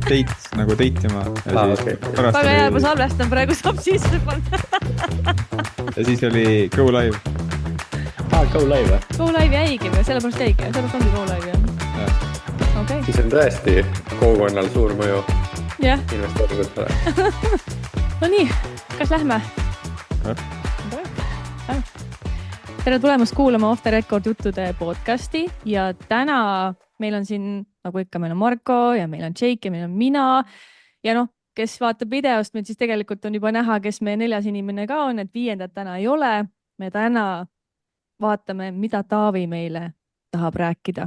nagu deitima ja siis okei. pärast Väga hea, ma oli, salvestan praegu, saab sisse panna. ja siis oli Go Live. Go live või? Go live jäigi või? Sellepärast ongi Go live, jah? Okei. Siis on tõesti kogukonnal suur mõju Jah. investeeringutele. No nii, kas lähme? Tere tulemast kuulama Off the Record juttude podcasti ja täna meil on siin, nagu ikka, meil on Marko ja meil on Jake ja meil on mina ja noh, kes vaatab videost, meil siis tegelikult on juba näha, kes meie 4. inimene ka on, et 5. täna ei ole. Me täna vaatame, mida Taavi meile tahab rääkida.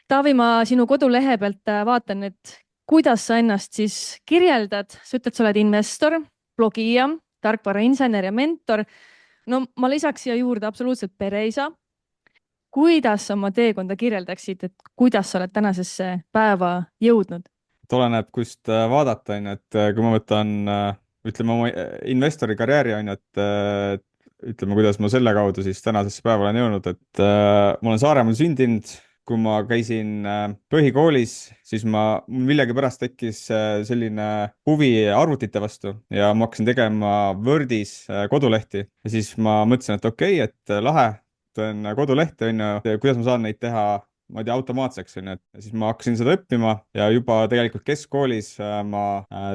Taavi, ma sinu kodulehe pealt vaatan, et kuidas sa ennast siis kirjeldad. Sa ütled, sa oled investor, blogija, tarkvarainsener ja mentor. No ma lisaks siia juurde absoluutselt pereisa. Kuidas sa oma teekonda kirjeldaksid, et kuidas sa oled tänasesse päeva jõudnud? Oleneb, kust vaadata, et kui ma võtan, ütleme, oma investori karjääri, et ütleme, kuidas ma selle kaudu siis tänasesse päeva olen jõudnud, et ma olen Saaremaal sündinud. Kui ma käisin põhikoolis, siis mul millegipärast tekkis selline huvi arvutite vastu ja ma hakkasin tegema Wordis kodulehti ja siis ma mõtlesin, et okei, et lahe, teen kodulehte, kuidas ma saan neid teha, ma ei tea, automaatseks, et siis ma hakkasin seda õppima ja juba tegelikult keskkoolis ma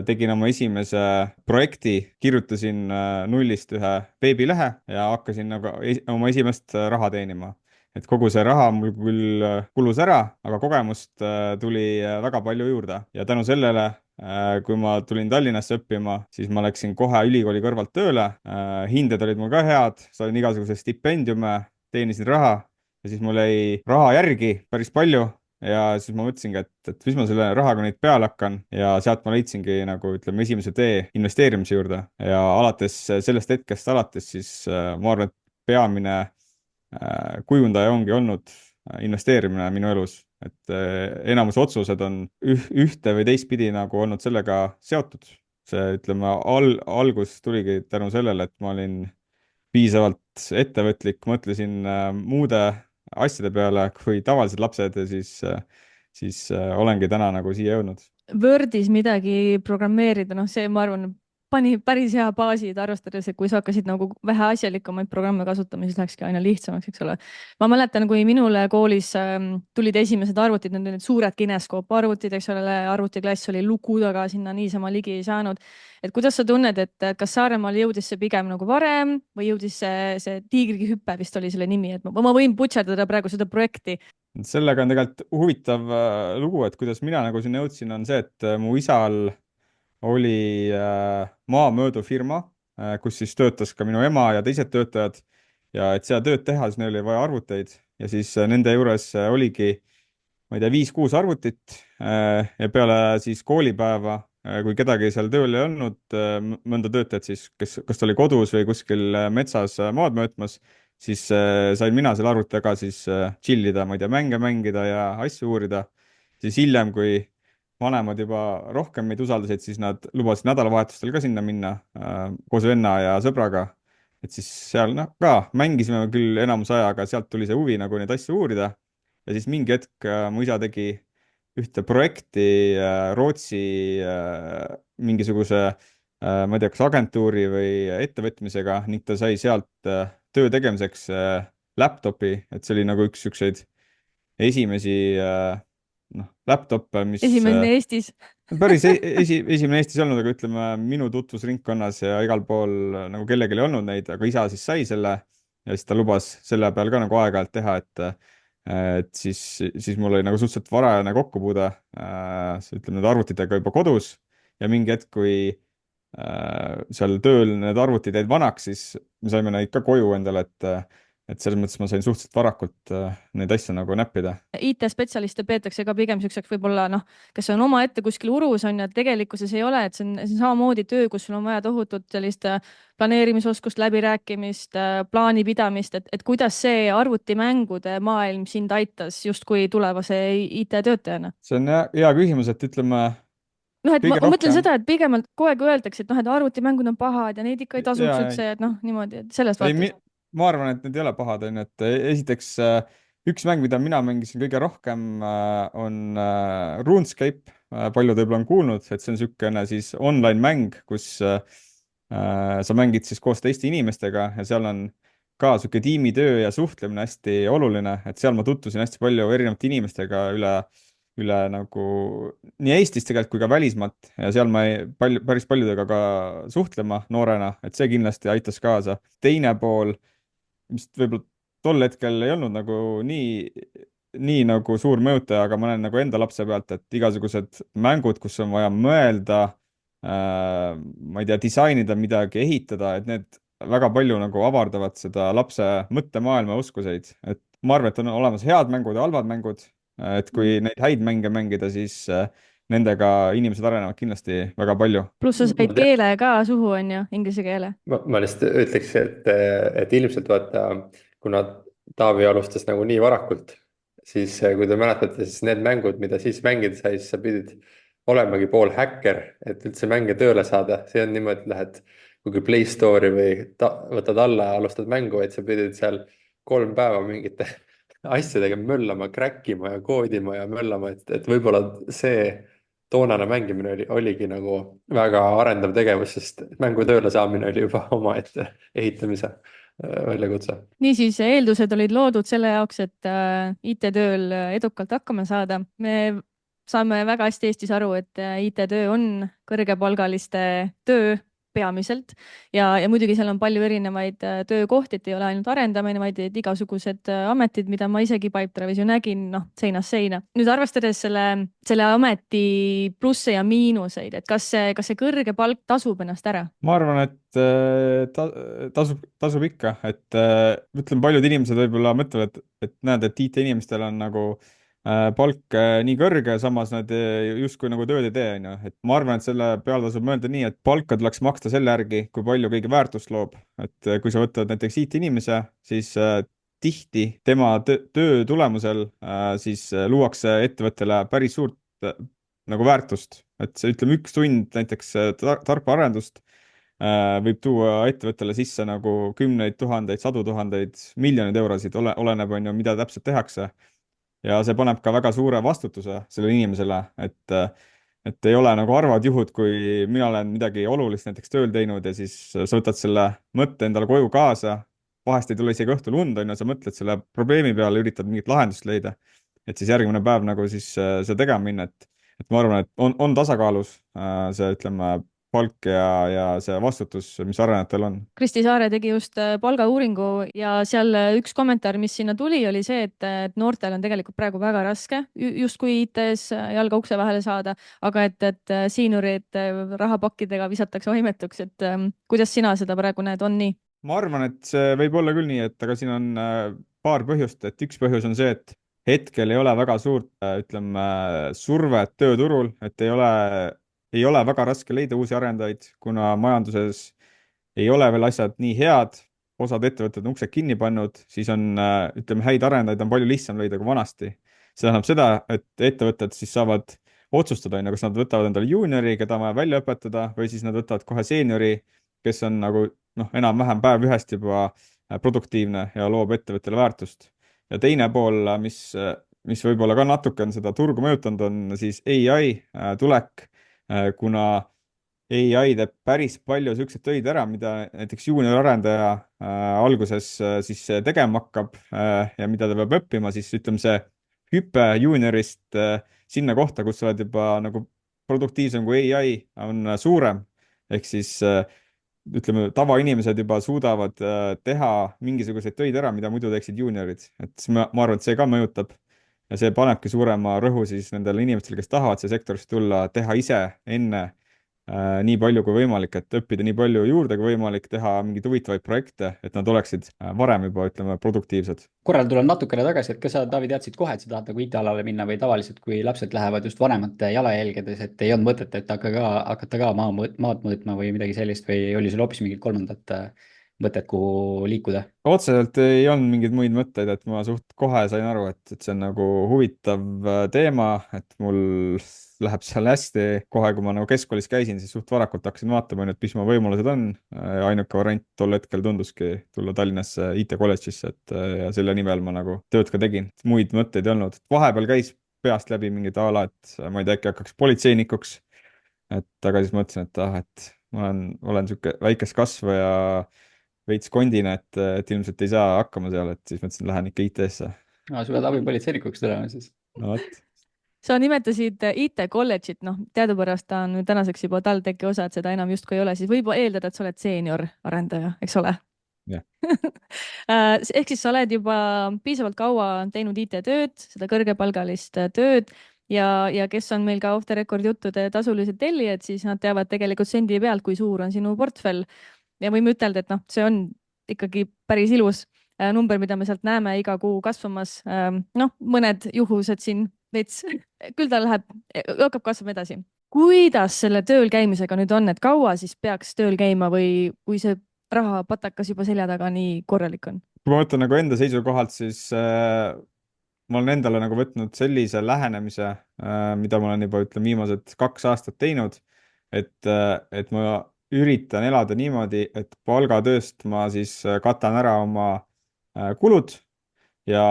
tegin oma esimese projekti, kirjutasin nullist ühe veebilehe ja hakkasin nagu oma esimest raha teenima. Et kogu see raha mul küll kulus ära, aga kogemust tuli väga palju juurde ja tänu sellele, kui ma tulin Tallinnasse õppima, siis ma läksin kohe ülikooli kõrvalt tööle. Hinded olid mul ka head, sain igasuguse stipendiume, teenisin raha ja siis mul jäi raha järgi päris palju ja siis ma mõtlesingi, et mis ma selle rahaga nüüd peale hakkan ja sealt ma leidsingi nagu ütleme esimese tee investeerimise juurde ja alates sellest hetkest alates siis ma arvan, et peamine kujundaja ongi olnud investeerimine minu elus, et enamus otsused on ühte või teistpidi nagu olnud sellega seotud. See, ütleme, algus tuligi tänu sellele, et ma olin piisavalt ettevõtlik, mõtlesin muude asjade peale kui tavalised lapsed ja siis olengi täna nagu siia jõudnud. Wordis midagi programmeerida, noh see, ma arvan, pani päris hea baasi, arvestades, et kui sa hakkasid nagu vähe asjalikumaid programme kasutama, siis lähekski aina lihtsamaks, eks ole. Ma mäletan, kui minule koolis tulid esimesed arvutid, need suured kineskooparvutid, eks ole, arvutiklass oli luku taga, sinna niisama ligi ei saanud. Et kuidas sa tunned, et kas Saaremaal jõudis see pigem nagu varem või jõudis see tiigrigi hüppe vist oli selle nimi, et ma võin butšerdada praegu seda projekti. Sellega on tegelikult huvitav lugu, et kuidas mina nagu sinna jõudsin, on see, et mu isal oli maamöödufirma, kus siis töötas ka minu ema ja teised töötajad ja et seda tööd teha, siis neil oli vaja arvuteid ja siis nende juures oligi, ma ei tea, 5-6 arvutit ja peale siis koolipäeva, kui kedagi seal tööl ei olnud, mõnda töötajat siis, kas ta oli kodus või kuskil metsas maad möötmas, siis sain mina selle arvutiga siis chillida, ma ei tea, mänge mängida ja asju uurida. Siis hiljem, kui vanemad juba rohkem meid usaldasid, siis nad lubasid nädalavahetustel ka sinna minna koos venna ja sõbraga. Et siis seal ka mängisime küll enamus aja, aga sealt tuli see huvi nagu neid asju uurida. Ja siis mingi hetk mu isa tegi ühte projekti Rootsi mingisuguse, ma ei tea, kas agentuuri või ettevõtmisega ning ta sai sealt töö tegemiseks laptopi, et see oli nagu üks sükseid esimesi laptop, mis Esimene Eestis. Päris esimene Eestis olnud, aga ütleme minu tutvusringkonnas ja igal pool nagu kellelgi ei olnud neid, aga isa siis sai selle ja siis ta lubas selle peal ka nagu aeg-ajalt teha, et siis mul oli nagu suhteliselt varajane kokkupuude ütleme need arvutitega juba kodus ja mingi hetk, kui seal tööl need arvutid jäid vanaks, siis me saime neid ka koju endale, et selles mõttes ma sain suhteliselt varakult neid asju nagu näppida. IT-spetsialiste peetakse ka pigem sükseks võib-olla, kes on oma ette kuskil urus on ja tegelikkuses ei ole, et see on samamoodi töö, kus sul on vaja tohutut sellist planeerimisoskust, läbirääkimist, plaanipidamist, et kuidas see arvutimängude maailm sind aitas justkui tulevase IT-töötajana? See on hea küsimus, et ütleme et ma mõtlen seda, et pigemalt kogu aeg öeldakse, et et arvutimängud on pahad ja neid ikka ei tasuks üldse, et niimoodi, et sellest vaates. Ma arvan, et need ei ole pahad, et esiteks üks mäng, mida mina mängisin kõige rohkem, on RuneScape. Paljud võib-olla on kuulnud, et see on niisugune siis online mäng, kus sa mängid siis koos teiste inimestega ja seal on ka niisugune tiimitöö ja suhtlemine hästi oluline, et seal ma tutvusin hästi palju erinevate inimestega üle nagu nii Eestist tegelikult kui ka välismaalt ja seal ma päris paljudega ka suhtlema noorena, et see kindlasti aitas kaasa. teine pool, mis võib-olla tol hetkel ei olnud nagu nii nagu suur mõjutaja, aga ma näen nagu enda lapse pealt, et igasugused mängud, kus on vaja mõelda, ma ei tea, disainida midagi, ehitada, et need väga palju nagu avardavad seda lapse mõttemaailma ja oskuseid, et ma arvan, et on olemas head mängud ja halvad mängud, et kui neid häid mänge mängida, siis nendega inimesed arenevad kindlasti väga palju. pluss sa said keele ka suhu, on ju, inglise keele. ma lihtsalt ütleks, et ilmselt vaata, kuna Taavi alustas nagu nii varakult, siis kui te mäletate, siis need mängud, mida siis mängida sai, siis sa pidid olemagi pool häkker, et üldse mänge tööle saada. See on niimoodi, et lähed kuhugi Play Store'i või võtad alla ja alustad mängu, et sa pidid seal 3 päeva mingite asjadega möllama, crack ima ja koodima ja möllama, et võib-olla see toonane mängimine oligi nagu väga arendav tegevus, sest mängu tööle saamine oli juba omaette ehitamise väljakutse. Niisiis, eeldused olid loodud selle jaoks, et IT-tööl edukalt hakkama saada. Me saame väga hästi Eestis aru, et IT-töö on kõrgepalgaliste töö peamiselt ja muidugi seal on palju erinevaid töökohti, et ei ole ainult arendamine, vaid igasugused ametid, mida ma isegi Pipedrive'is ju nägin, noh, seinast seina. Nüüd arvestades selle ameti plusse ja miinuseid, et kas see kõrge palk tasub ennast ära? ma arvan, et tasub ikka, et ütleme, paljud inimesed võib-olla mõtlevad, et näed, et IT-inimestel on nagu palk nii kõrge, samas nad justkui nagu tööd ei tee, on ju. Et ma arvan, et selle peale tasub mõelda nii, et palka tuleks maksta selle järgi, kui palju keegi väärtust loob. Et kui sa võtad näiteks IT-inimese, siis tihti tema töö tulemusel siis luuakse ettevõttele päris suurt nagu väärtust. Et see, ütleme, 1 tund näiteks tarkvaraarendust võib tuua ettevõttele sisse nagu kümneid tuhandeid, sadu tuhandeid, miljoneid eurosid, oleneb, on ju, mida täpselt tehakse. Ja see paneb ka väga suure vastutuse sellele inimesele, et ei ole nagu harvad juhud, kui mina olen midagi olulist näiteks tööl teinud ja siis sa võtad selle mõtte endale koju kaasa, vahest ei tule isegi õhtul und, on ju, sa mõtled selle probleemi peale, üritad mingit lahendust leida, et siis järgmine päev nagu siis seda tegema minna, et ma arvan, et on tasakaalus see, ütleme, palk ja see vastutus, mis arenejatel on. Kristi Saare tegi just palgauuringu ja seal üks kommentaar, mis sinna tuli, oli see, et noortel on tegelikult praegu väga raske justkui IT-s jalga ukse vahele saada, aga et siinurid rahapakkidega visatakse oimetuks, et kuidas sina seda praegu näed, on nii? Ma arvan, et see võib olla küll nii, et aga siin on paar põhjust, et üks põhjus on see, et hetkel ei ole väga suurt, ütleme, survet tööturul, et ei ole väga raske leida uusi arendajaid, kuna majanduses ei ole veel asjad nii head, osad ettevõtted on uksed kinni pannud, siis on, ütleme, häid arendajaid on palju lihtsam leida kui vanasti. See tähendab seda, et ettevõtted siis saavad otsustada, kas nad võtavad endale juuniori, keda on vaja välja õpetada, või siis nad võtavad kohe seeniori, kes on nagu enam-vähem päev ühest juba produktiivne ja loob ettevõttele väärtust. Ja teine pool, mis võib-olla ka natuke on seda turgu mõjutanud, on siis AI tulek, kuna AI teeb päris palju niisuguseid töid ära, mida näiteks juunior-arendaja alguses siis tegema hakkab ja mida ta peab õppima, siis ütleme, see hüpe juuniorist sinna kohta, kus sa oled juba nagu produktiivsem kui AI, on suurem. Ehk siis ütleme, tavainimesed juba suudavad teha mingisuguseid töid ära, mida muidu teeksid juuniorid. Et ma arvan, et see ka mõjutab ja see panebki suurema rõhu siis nendele inimestele, kes tahavad see sektorisse tulla, teha ise enne nii palju kui võimalik, et õppida nii palju juurde kui võimalik, teha mingeid huvitavaid projekte, et nad oleksid varem juba, ütleme, produktiivsed. Korral tulen natukene tagasi, et kas sa, Taavi, teadsid kohe, et sa tahad nagu IT-alale minna või tavaliselt, kui lapsed lähevad just vanemate jalajälgedes, et ei olnud mõtet, et hakata ka maad mõõtma või midagi sellist või oli sul hoopis mingid kolmandad mõtet, kuhu liikuda? otseselt ei olnud mingeid muid mõtteid, et ma suht kohe sain aru, et see on nagu huvitav teema, et mul läheb seal hästi. kohe, kui ma nagu keskkoolis käisin, siis suht varakult hakkasin vaatama, et mis mu võimalused on. ainuke variant tol hetkel tunduski tulla Tallinnasse IT-kolledžisse, et ja selle nimel ma nagu tööd ka tegin. muid mõtteid ei olnud. vahepeal käis peast läbi mingid a la, et ma ei tea, äkki hakkaks politseinikuks. aga siis mõtlesin, et et ma olen niisugune väikest kasvu ja veits kondine, et ilmselt ei saa hakkama seal, et siis mõtlesin, et lähen ikka IT-sse. Sa pead abipolitseinikuks tulema siis. no vot. sa nimetasid IT-kolledžit, noh, teadupärast ta on nüüd tänaseks juba TalTechi osa, et seda enam justkui ei ole, siis võib eeldada, et sa oled seenior-arendaja, eks ole? Jah. ehk siis sa oled juba piisavalt kaua teinud IT-tööd, seda kõrgepalgalist tööd ja kes on meil ka Off the Record juttude tasulised tellijad, siis nad teavad tegelikult sendi pealt, kui suur on sinu portfell. Ja võime ütelda, et noh, see on ikkagi päris ilus number, mida me sealt näeme iga kuu kasvamas. noh, mõned juhused siin veits, küll ta läheb, hakkab kasvama edasi. Kuidas selle tööl käimisega nüüd on, et kaua siis peaks tööl käima või kui see rahapatakas juba selja taga nii korralik on? kui ma mõtlen nagu enda seisukohalt, siis ma olen endale nagu võtnud sellise lähenemise, mida ma olen juba, ütleme, viimased 2 aastat teinud, et ma üritan elada niimoodi, et palgatööst ma siis katan ära oma kulud ja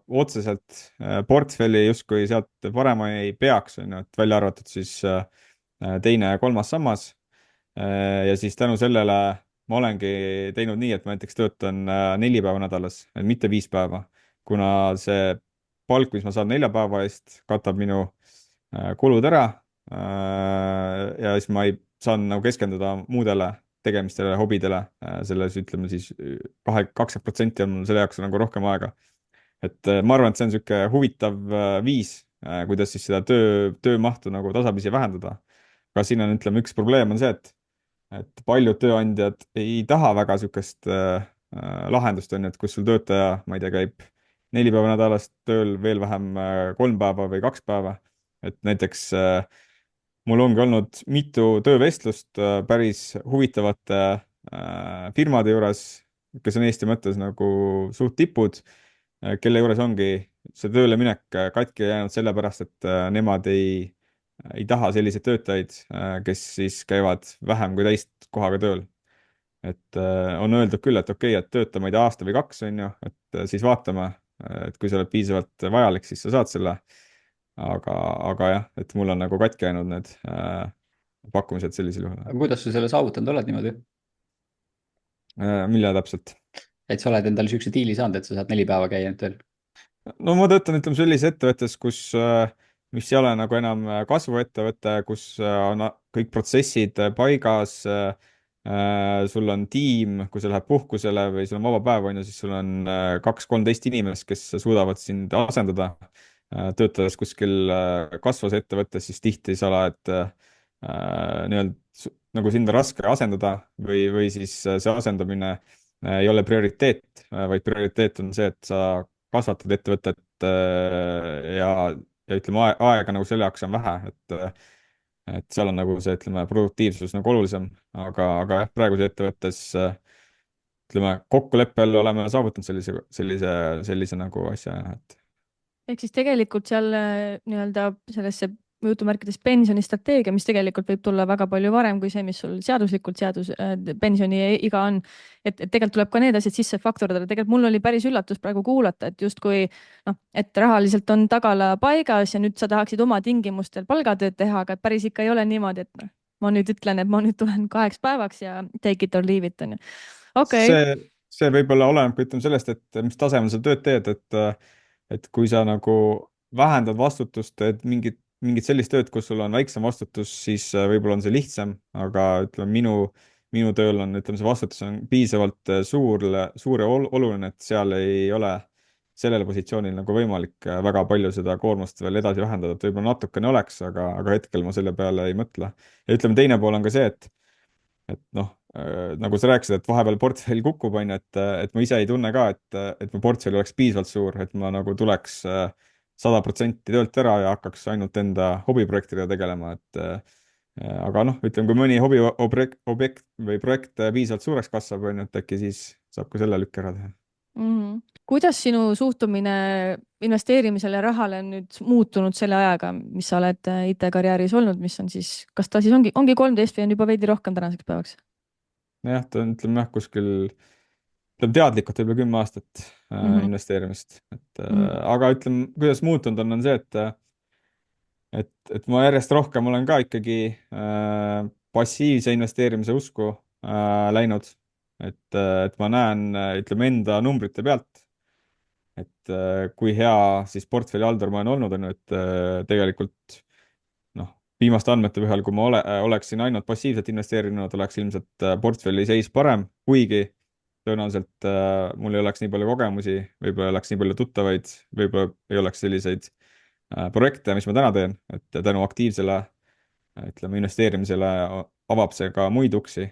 otseselt portfelli justkui sealt parema ei peaks, on ju, et välja arvatud siis teine ja kolmas sammas. ja siis tänu sellele ma olengi teinud nii, et ma näiteks töötan 4 päeva nädalas, mitte 5 päeva, kuna see palk, mis ma saan 4 päeva eest, katab minu kulud ära. ja siis ma ei saan nagu keskenduda muudele tegemistele, hobidele, selles ütleme siis 20% on mul selle jaoks nagu rohkem aega. et ma arvan, et see on niisugune huvitav viis, kuidas siis seda töömahtu nagu tasapisi vähendada. aga siin on, ütleme, üks probleem on see, et paljud tööandjad ei taha väga niisugust lahendust, on ju, et kus sul töötaja, ma ei tea, käib 4 päeva nädalas tööl, veel vähem 3 päeva või 2 päeva. et näiteks mul ongi olnud mitu töövestlust päris huvitavate firmade juures, kes on Eesti mõttes nagu suht tipud, kelle juures ongi see tööle minek katki jäänud sellepärast, et nemad ei taha selliseid töötajaid, kes siis käivad vähem kui täiskohaga tööl. et on öeldud küll, et okei, et tööta, ma ei tea, aasta või 2, on ju, et siis vaatame, et kui sa oled piisavalt vajalik, siis sa saad selle. aga jah, et mul on nagu katki jäänud need pakkumised sellisel juhul. aga kuidas sa selle saavutanud oled niimoodi? Mille täpselt? Et sa oled endale niisuguse diili saanud, et sa saad 4 päeva käia nüüd tööl? no ma töötan, ütleme, sellises ettevõttes, mis ei ole nagu enam kasvuettevõte, kus on kõik protsessid paigas, sul on tiim, kui sa lähed puhkusele või sul on vaba päev, on ju, siis sul on 2-13 inimest, kes suudavad sind asendada. töötades kuskil kasvas ettevõttes, siis tihti sa oled nii-öelda nagu sind on raske asendada või siis see asendamine ei ole prioriteet, vaid prioriteet on see, et sa kasvatad ettevõtet ja ütleme, aega nagu selle jaoks on vähe, et seal on nagu see, ütleme, produktiivsus nagu olulisem, aga jah, praeguses ettevõttes ütleme, kokkuleppel oleme saavutanud sellise nagu asja, et ehk siis tegelikult seal nii-öelda sellesse jutumärkides pensionistrateegia, mis tegelikult võib tulla väga palju varem kui see, mis sul seaduslikult pensioniiga on. et tegelikult tuleb ka need asjad sisse faktoridele. tegelikult mul oli päris üllatus praegu kuulata, et justkui noh, et rahaliselt on tagala paigas ja nüüd sa tahaksid oma tingimustel palgatööd teha, aga päris ikka ei ole niimoodi, et noh, ma nüüd ütlen, et ma nüüd tulen 2 päevaks ja take it or leave it, on ju. Okay. see võib-olla oleneb, ütleme, sellest, et mis tasemel sa tööd teed, et kui sa nagu vähendad vastutust, et mingit sellist tööd, kus sul on väiksem vastutus, siis võib-olla on see lihtsam, aga ütleme, minu tööl on, ütleme, see vastutus on piisavalt suur ja oluline, et seal ei ole sellel positsioonil nagu võimalik väga palju seda koormust veel edasi vähendada, et võib-olla natukene oleks, aga hetkel ma selle peale ei mõtle. ja ütleme, teine pool on ka see, et noh, nagu sa rääkisid, et vahepeal portfell kukub, on ju, et ma ise ei tunne ka, et mu portfell oleks piisavalt suur, et ma nagu tuleks 100% töölt ära ja hakkaks ainult enda hobiprojektidega tegelema, aga noh, ütleme, kui mõni hobiobjekt või projekt piisavalt suureks kasvab, on ju, et äkki siis saab ka selle lükke ära teha. Kuidas sinu suhtumine investeerimisele ja rahale on nüüd muutunud selle ajaga, mis sa oled IT-karjääris olnud, mis on siis, kas ta siis ongi 13 või on juba veidi rohkem tänaseks päevaks? jah, ta on, ütleme jah, kuskil, ütleme teadlikult võib-olla 10 aastat mm? -hmm. investeerimist, et Mm -hmm. aga ütleme, kuidas muutunud on see, et ma järjest rohkem olen ka ikkagi passiivse investeerimise usku läinud. Et ma näen, ütleme enda numbrite pealt, et kui hea siis portfellihaldur ma olen olnud, on ju, et tegelikult noh, viimaste andmete põhjal, kui ma oleksin ainult passiivselt investeerinud, oleks ilmselt portfelli seis parem, kuigi tõenäoliselt mul ei oleks nii palju kogemusi, võib-olla ei oleks nii palju tuttavaid, võib-olla ei oleks selliseid projekte, mis ma täna teen, et tänu aktiivsele, ütleme, investeerimisele avab see ka muid uksi.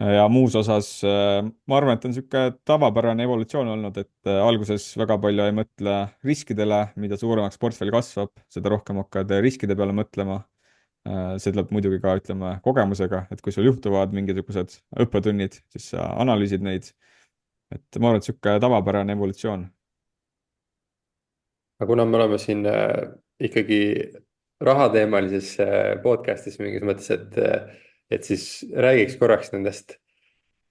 Ja muus osas ma arvan, et on niisugune tavapärane evolutsioon olnud, et alguses väga palju ei mõtle riskidele, mida suuremaks portfell kasvab, seda rohkem hakkad riskide peale mõtlema. See tuleb muidugi ka, ütleme, kogemusega, et kui sul juhtuvad mingisugused õppetunnid, siis sa analüüsid neid. Et ma arvan, et niisugune tavapärane evolutsioon. aga kuna me oleme siin ikkagi rahateemalises podcast'is mingis mõttes, et siis räägiks korraks nendest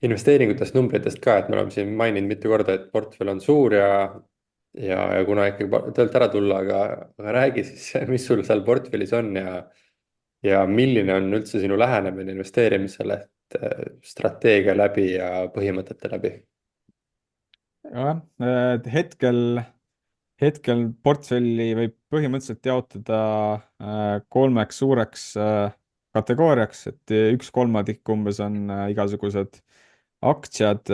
investeeringutest, numbritest ka, et me oleme siin maininud mitu korda, et portfell on suur ja kuna ikkagi töölt ära tulla, aga räägi siis, mis sul seal portfellis on ja milline on üldse sinu lähenemine investeerimisele, et strateegia läbi ja põhimõtete läbi? jah, hetkel portfelli võib põhimõtteliselt jaotada kolmeks suureks kategooriaks, et 1/3 umbes on igasugused aktsiad,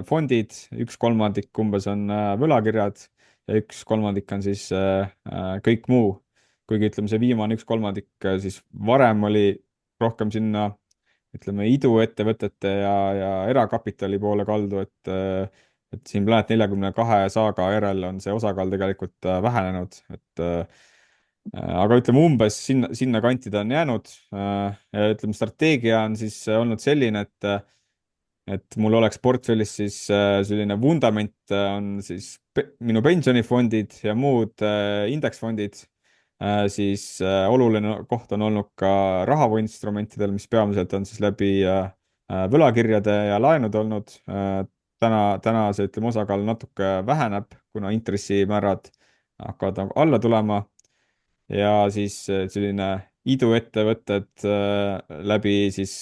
fondid, 1/3 umbes on võlakirjad ja 1/3 on siis kõik muu. kuigi ütleme, see viimane 1/3 siis varem oli rohkem sinna, ütleme, iduettevõtete ja erakapitali poole kaldu, et siin Planet42 saaga järel on see osakaal tegelikult vähenenud, et aga ütleme, umbes sinna kanti ta on jäänud. Ja ütleme, strateegia on siis olnud selline, et mul oleks portfellis siis selline vundament on siis minu pensionifondid ja muud indeksfondid. Siis oluline koht on olnud ka rahainstrumentidel, mis peamiselt on siis läbi võlakirjade ja laenude olnud. Täna see, ütleme, osakaal natuke väheneb, kuna intressimäärad hakkavad nagu alla tulema ja siis selline iduettevõtted läbi siis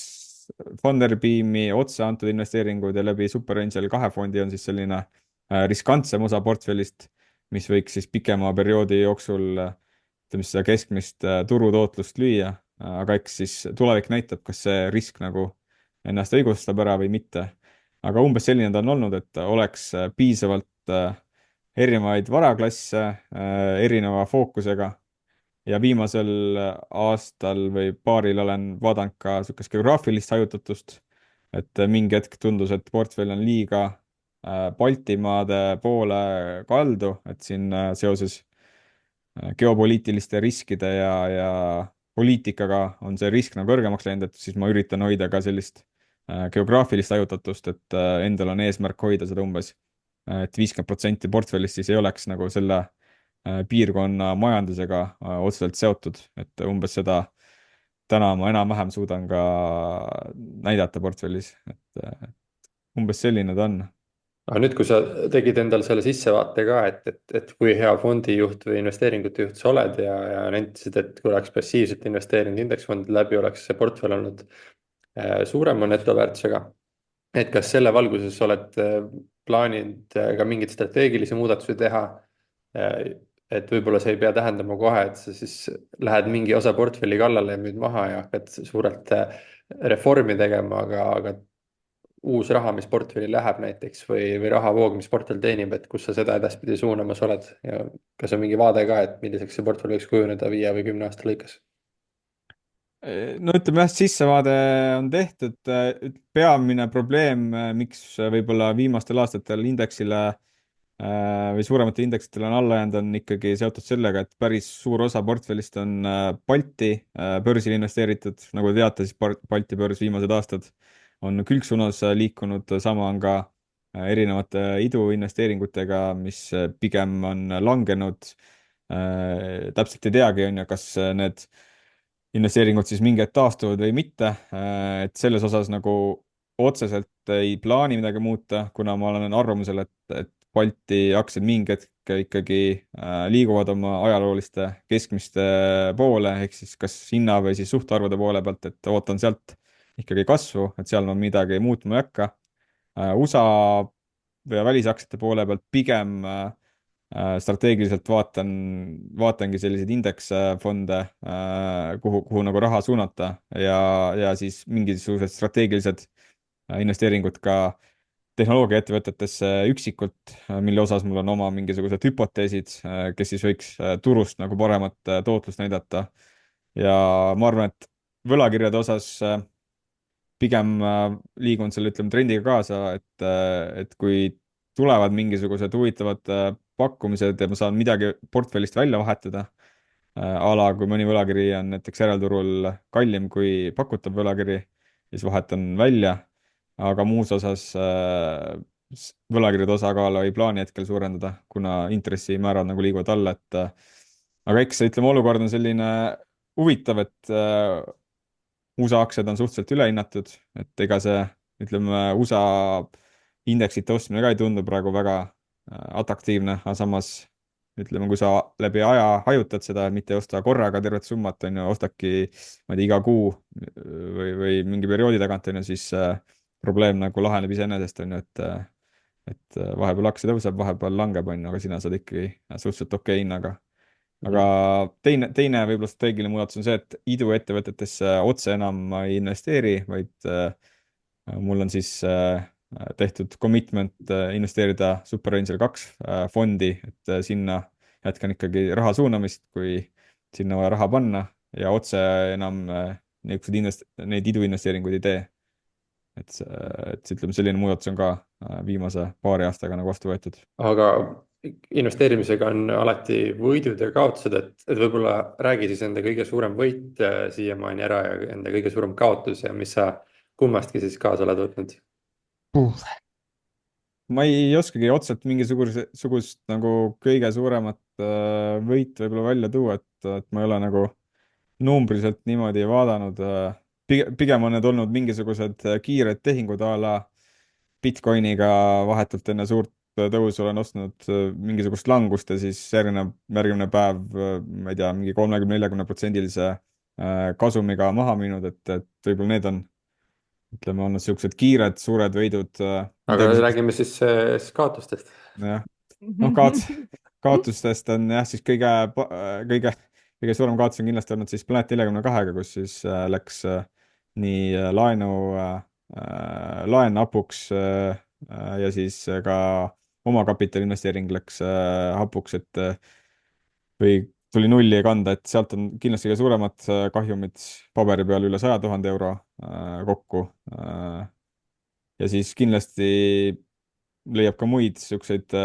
Funderbeami otse antud investeeringud ja läbi Superangel 2 fondi on siis selline riskantsem osa portfellist, mis võiks siis pikema perioodi jooksul ütleme, seda keskmist turutootlust lüüa, aga eks siis tulevik näitab, kas see risk nagu ennast õigustab ära või mitte. aga umbes selline ta on olnud, et oleks piisavalt erinevaid varaklasse erineva fookusega ja viimasel aastal või paaril olen vaadanud ka niisugust geograafilist hajutatust, et mingi hetk tundus, et portfell on liiga Baltimaade poole kaldu, et siin seoses geopoliitiliste riskide ja poliitikaga on see risk nagu kõrgemaks läinud, et siis ma üritan hoida ka sellist geograafilist hajutatust, et endal on eesmärk hoida seda umbes, et 50% portfellist siis ei oleks nagu selle piirkonna majandusega otseselt seotud, et umbes seda täna ma enam-vähem suudan ka näidata portfellis, et umbes selline ta on. aga nüüd, kui sa tegid endale selle sissevaate ka, et kui hea fondijuht või investeeringute juht sa oled ja nentisid, et kui oleks passiivselt investeerinud indeksfondide läbi, oleks see portfell olnud suurema netoväärtusega. Et kas selle valguses oled plaaninud ka mingeid strateegilisi muudatusi teha? Et võib-olla see ei pea tähendama kohe, et sa siis lähed mingi osa portfelli kallale ja müüd maha ja hakkad suurelt reformi tegema, aga uus raha, mis portfelli läheb näiteks või rahavoog, mis portfell teenib, et kus sa seda edaspidi suunamas oled ja kas on mingi vaade ka, et milliseks see portfell võiks kujuneda 5 või 10 aasta lõikes? no ütleme jah, sissevaade on tehtud. Peamine probleem, miks võib-olla viimastel aastatel indeksile või suurematel indeksitel on alla jäänud, on ikkagi seotud sellega, et päris suur osa portfellist on Balti börsil investeeritud. nagu te teate, siis Balti börs viimased aastad on külgsuunas liikunud, sama on ka erinevate iduinvesteeringutega, mis pigem on langenud. Täpselt ei teagi, on ju, kas need investeeringud siis mingi hetk taastuvad või mitte. Et selles osas nagu otseselt ei plaani midagi muuta, kuna ma olen arvamusel, et Balti aktsiad mingi hetk ikkagi liiguvad oma ajalooliste keskmiste poole, ehk siis kas hinna või siis suhtarvude poole pealt, et ootan sealt ikkagi kasvu, et seal ma midagi muutma ei hakka. USA ja välisaktsiate poole pealt pigem strateegiliselt vaatangi selliseid indeksfonde, kuhu nagu raha suunata ja siis mingisugused strateegilised investeeringud ka tehnoloogiaettevõtetesse üksikult, mille osas mul on oma mingisugused hüpoteesid, kes siis võiks turust nagu paremat tootlust näidata. ja ma arvan, et võlakirjade osas pigem liigun selle, ütleme, trendiga kaasa, et kui tulevad mingisugused huvitavad pakkumised ja ma saan midagi portfellist välja vahetada, a la kui mõni võlakiri on näiteks järelturul kallim kui pakutav võlakiri, siis vahetan välja, aga muus osas võlakirjade osakaalu ei plaani hetkel suurendada, kuna intressimäärad nagu liiguvad alla, et aga eks ütleme, olukord on selline huvitav, et USA aktsiad on suhteliselt ülehinnatud, et ega see, ütleme, USA indeksite ostmine ka ei tundu praegu väga atraktiivne, aga samas ütleme, kui sa läbi aja hajutad seda, mitte ei osta korraga tervet summat, on ju, ostadki, ma ei tea, iga kuu või mingi perioodi tagant, on ju, siis probleem nagu laheneb iseenesest, on ju, et vahepeal aktsia tõuseb, vahepeal langeb, on ju, aga sina saad ikkagi suhteliselt okei hinnaga. Aga teine võib-olla strateegiline muudatus on see, et iduettevõtetesse otse enam ma ei investeeri, vaid mul on siis tehtud commitment investeerida Superangel 2 fondi, et sinna jätkan ikkagi raha suunamist, kui sinna vaja raha panna ja otse enam neid iduinvesteeringuid ei tee. et ütleme, selline muudatus on ka viimase paari aastaga nagu vastu võetud. aga investeerimisega on alati võidud ja kaotused, et võib-olla räägi siis enda kõige suurem võit siiamaani ära ja enda kõige suurem kaotus ja mis sa kummastki siis kaasa oled võtnud? Ma ei oskagi otseselt mingisugust nagu kõige suuremat võitu võib-olla välja tuua, et ma ei ole nagu numbriliselt niimoodi vaadanud. Pigem on need olnud mingisugused kiired tehingud a la Bitcoiniga vahetult enne suurt tõusu olen ostnud mingisugust langust ja siis järgmine päev, ma ei tea, mingi 30-40%-lise kasumiga maha müünud, et võib-olla need on, ütleme, olnud niisugused kiired suured võidud. aga räägime siis kaotustest. jah, noh, kaotustest on jah, siis kõige suurem kaotus on kindlasti olnud siis Planet 42-ga, kus siis läks nii laen hapuks ja siis ka omakapitali investeering läks hapuks, et või tuli nulli kanda, et sealt on kindlasti kõige suuremad kahjumid paberi peal üle 100 000 euro kokku. Ja siis kindlasti leiab ka muid niisuguseid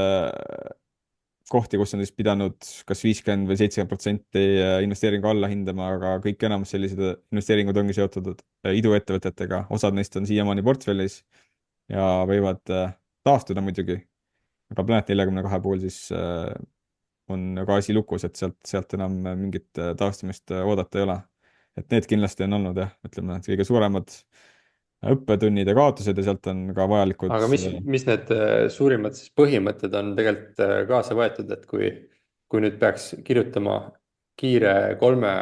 kohti, kus on siis pidanud kas 50 või 70% investeeringu alla hindama, aga kõik enamus sellised investeeringud ongi seotud iduettevõtetega, osad neist on siiamaani portfellis ja võivad taastuda muidugi. aga Planet 42 puhul siis on ka asi lukus, et sealt enam mingit taastumist oodata ei ole. et need kindlasti on olnud jah, ütleme, kõige suuremad õppetunnid ja kaotused ja sealt on ka vajalikud. aga mis need suurimad siis põhimõtted on tegelikult kaasa võetud, et kui nüüd peaks kirjutama kiire 3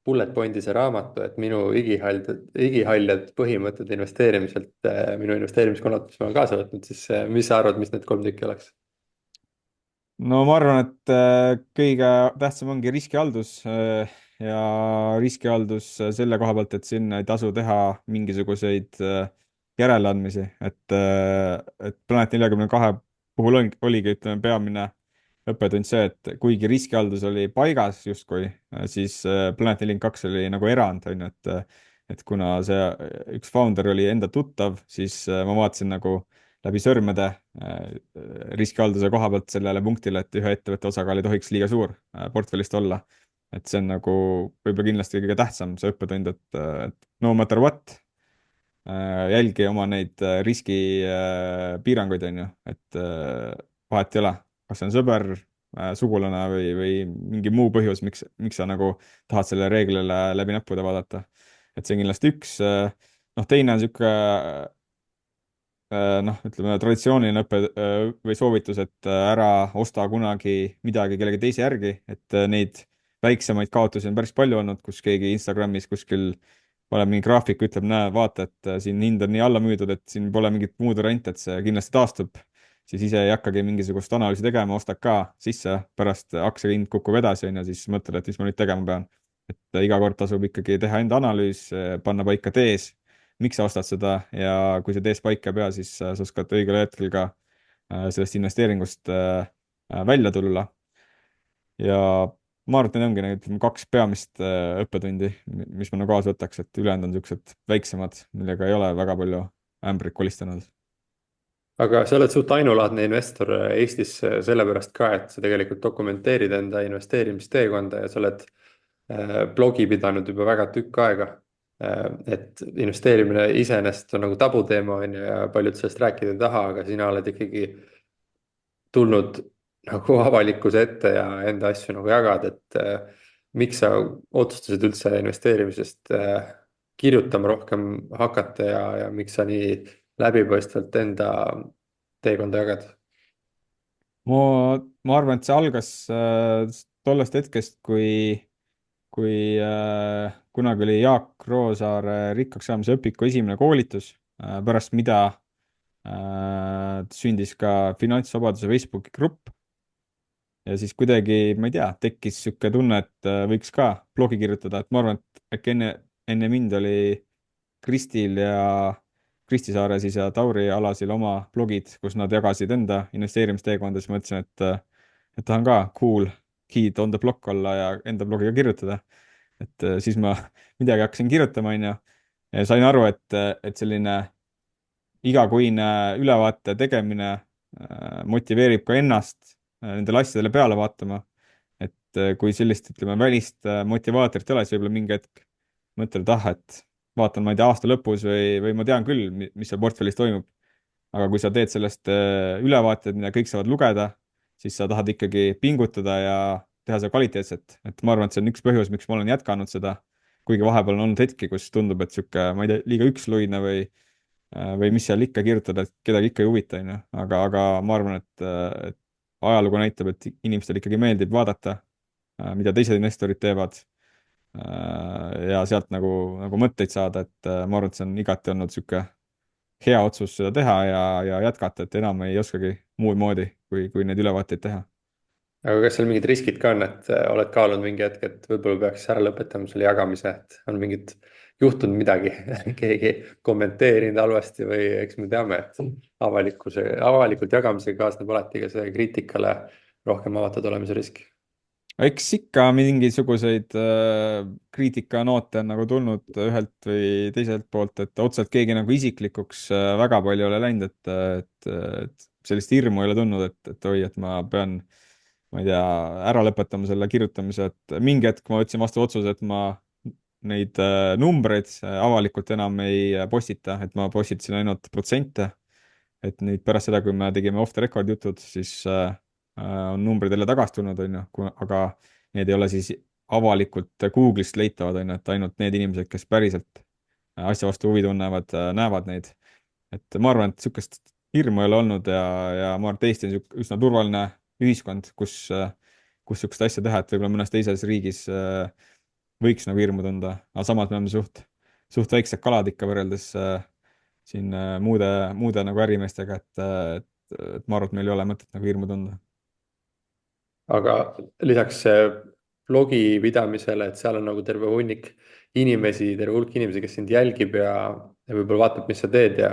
bullet point'ise raamatu, et minu igihaljad põhimõtted investeerimiselt minu investeerimiskontot, mis ma olen kaasa võtnud, siis mis sa arvad, mis need 3 tükki oleks? no ma arvan, et kõige tähtsam ongi riskihaldus ja riskihaldus selle koha pealt, et sinna ei tasu teha mingisuguseid järeleandmisi, et Planet 42 puhul oligi, ütleme, peamine õppetund see, et kuigi riskihaldus oli paigas justkui, siis Planet 42 oli nagu erand, on ju, et kuna see üks founder oli enda tuttav, siis ma vaatasin nagu läbi sõrmede riskihalduse koha pealt sellele punktile, et ühe ettevõtte osakaal ei tohiks liiga suur portfellist olla. et see on nagu võib-olla kindlasti kõige tähtsam, see õppetund, et no matter what, jälgi oma neid riskipiiranguid, on ju, et vahet ei ole, kas see on sõber, sugulane või mingi muu põhjus, miks sa nagu tahad selle reeglile läbi näppude vaadata. et see on kindlasti üks. noh, teine on niisugune noh, ütleme traditsiooniline õpe või soovitus, et ära osta kunagi midagi kellegi teise järgi, et neid väiksemaid kaotusi on päris palju olnud, kus keegi Instagramis kuskil paneb mingi graafik, ütleb, näe, vaata, et siin hind on nii alla müüdud, et siin pole mingit muud varianti, et see kindlasti taastub, siis ise ei hakkagi mingisugust analüüsi tegema, ostad ka sisse, pärast aktsia hind kukub edasi, on ju, siis mõtled, et mis ma nüüd tegema pean. et iga kord tasub ikkagi teha enda analüüs, panna paika tees, miks sa ostad seda, ja kui see tees paika ei pea, siis sa oskad õigel hetkel ka sellest investeeringust välja tulla. ja ma arvan, et need ongi need kaks peamist õppetundi, mis ma nagu kaasa võtaks, et ülejäänud on niisugused väiksemad, millega ei ole väga palju ämbrit kolistanud. aga sa oled suht ainulaadne investor Eestis sellepärast ka, et sa tegelikult dokumenteerid enda investeerimisteekonda ja sa oled blogi pidanud juba väga tükk aega. et investeerimine iseenesest on nagu tabuteema, on ju, ja paljud sellest rääkida ei taha, aga sina oled ikkagi tulnud nagu avalikkuse ette ja enda asju nagu jagad, et miks sa otsustasid üldse investeerimisest kirjutama rohkem hakata ja miks sa nii läbipaistvalt enda teekonda jagad? ma arvan, et see algas tollest hetkest, kui kunagi oli Jaak Roosaare rikkaks saamise õpiku esimene koolitus, pärast mida sündis ka Finantsvabaduse Facebooki grupp. ja siis kuidagi, ma ei tea, tekkis niisugune tunne, et võiks ka blogi kirjutada, et ma arvan, et äkki enne mind oli Kristil ja Kristi Saare siis ja Tauri Alasil oma blogid, kus nad jagasid enda investeerimisteekonda, siis mõtlesin, et tahan ka cool kid on the block olla ja enda blogi ka kirjutada. et siis ma midagi hakkasin kirjutama, on ju, ja sain aru, et selline igakuine ülevaate tegemine motiveerib ka ennast nendele asjadele peale vaatama. et kui sellist, ütleme, välist motivaatorit ei ole, siis võib-olla mingi hetk mõtled, et vaatan, ma ei tea, aasta lõpus või ma tean küll, mis seal portfellis toimub. aga kui sa teed sellest ülevaated, mida kõik saavad lugeda, siis sa tahad ikkagi pingutada ja teha seda kvaliteetselt. et ma arvan, et see on üks põhjus, miks ma olen jätkanud seda, kuigi vahepeal on olnud hetki, kus tundub, et sihuke, ma ei tea, liiga üksluine või mis seal ikka kirjutada, et kedagi ikka ei huvita, on ju. aga ma arvan, et ajalugu näitab, et inimestele ikkagi meeldib vaadata, mida teised investorid teevad ja sealt nagu mõtteid saada, et ma arvan, et see on igati olnud niisugune hea otsus seda teha ja jätkata, et enam ei oskagi muud moodi, kui neid ülevaateid teha. aga kas seal mingid riskid ka on, et oled kaalunud mingi hetk, et võib-olla peaks ära lõpetama selle jagamise, et on mingid juhtunud midagi keegi kommenteerinud halvasti või eks me teame, et avalikult jagamisega kaasneb alati ka see kriitikale rohkem avatud olemise risk. eks ikka mingisuguseid kriitikanoote on nagu tulnud ühelt või teiselt poolt, et otseselt keegi nagu isiklikuks väga palju ei ole läinud, et sellist hirmu ei ole tulnud, et oi, et ma pean, ma ei tea, ära lõpetama selle kirjutamise, et mingi hetk ma võtsin vastu otsuse, et ma neid numbreid avalikult enam ei postita, et ma postitasin ainult protsente. et nüüd pärast seda, kui me tegime off the record jutud, siis on numbrid jälle tagasi tulnud, on ju, aga need ei ole siis avalikult Google'ist leitavad, on ju, et ainult need inimesed, kes päriselt asja vastu huvi tunnevad, näevad neid. et ma arvan, et niisugust hirmu ei ole olnud ja ma arvan, et Eesti on üsna turvaline ühiskond, kus niisugust asja teha, et võib-olla mõnes teises riigis võiks nagu hirmu tunda, aga samas me oleme suht väiksed kalad ikka võrreldes siin muude nagu ärimeestega, et ma arvan, et meil ei ole mõtet nagu hirmu tunda. aga lisaks blogi pidamisele, et seal on nagu terve hulk inimesi, kes sind jälgib ja võib-olla vaatab, mis sa teed ja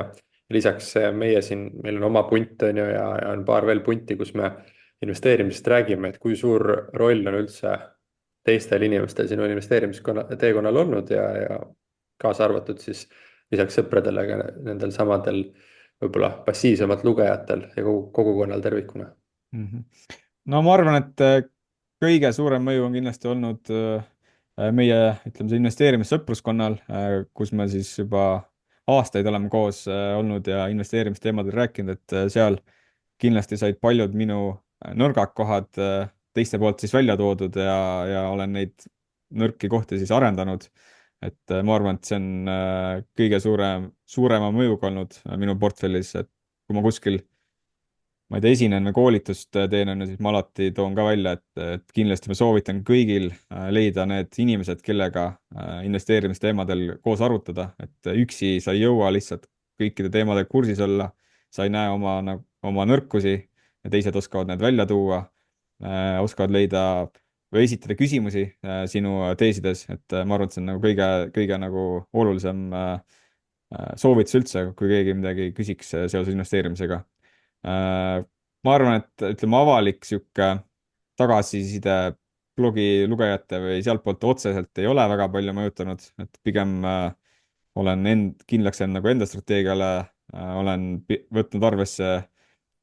lisaks meie siin, meil on oma punt, on ju, ja on paar veel punti, kus me investeerimisest räägime, et kui suur roll on üldse teistel inimestel sinu investeerimisteekonnal olnud ja kaasa arvatud siis lisaks sõpradele ka nendel samadel võib-olla passiivsemalt lugejatel ja kogukonnal tervikuna? Mhm. No ma arvan, et kõige suurem mõju on kindlasti olnud meie, ütleme, see investeerimissõpruskonnal, kus me siis juba aastaid oleme koos olnud ja investeerimisteemadel rääkinud, et seal kindlasti said paljud minu nõrgad kohad teiste poolt siis välja toodud ja olen neid nõrki kohti siis arendanud. et ma arvan, et see on kõige suurema mõjuga olnud minu portfellis, et kui ma kuskil ma ei tea, esinen või koolitust teen, on ju, siis ma alati toon ka välja, et kindlasti ma soovitan kõigil leida need inimesed, kellega investeerimisteemadel koos arutada, et üksi sa ei jõua lihtsalt kõikide teemadega kursis olla, sa ei näe oma nõrkusi ja teised oskavad need välja tuua, oskavad leida või esitada küsimusi sinu teesides, et ma arvan, et see on nagu kõige nagu olulisem soovitus üldse, kui keegi midagi küsiks seoses investeerimisega. Ma arvan, et ütleme, avalik sihuke tagasiside blogi lugejate või sealtpoolt otseselt ei ole väga palju mõjutanud, et pigem olen kindlaks jäänud nagu enda strateegiale, olen võtnud arvesse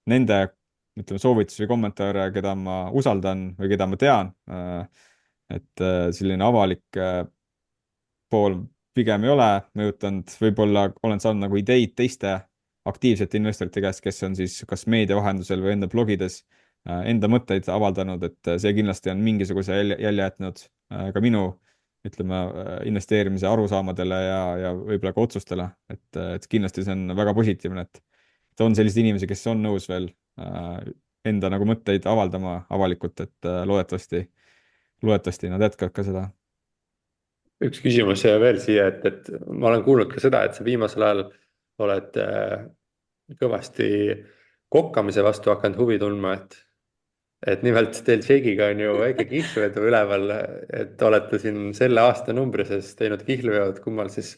nende, ütleme, soovitusi või kommentaare, keda ma usaldan või keda ma tean. et selline avalik pool pigem ei ole mõjutanud, võib-olla olen saanud nagu ideid teiste aktiivsete investorite käest, kes on siis kas meedia vahendusel või enda blogides enda mõtteid avaldanud, et see kindlasti on mingisuguse jälje jätnud ka minu, ütleme, investeerimise arusaamadele ja võib-olla ka otsustele, et kindlasti see on väga positiivne, et on selliseid inimesi, kes on nõus veel enda nagu mõtteid avaldama avalikult, et loodetavasti nad jätkavad ka seda. Üks küsimus veel siia, et ma olen kuulnud ka seda, et sa viimasel ajal oled kõvasti kokkamise vastu hakanud huvi tundma, et nimelt teil Jake'iga on ju väike kihlvedu üleval, et olete siin selle aasta numbri sees teinud kihlveod, kummal siis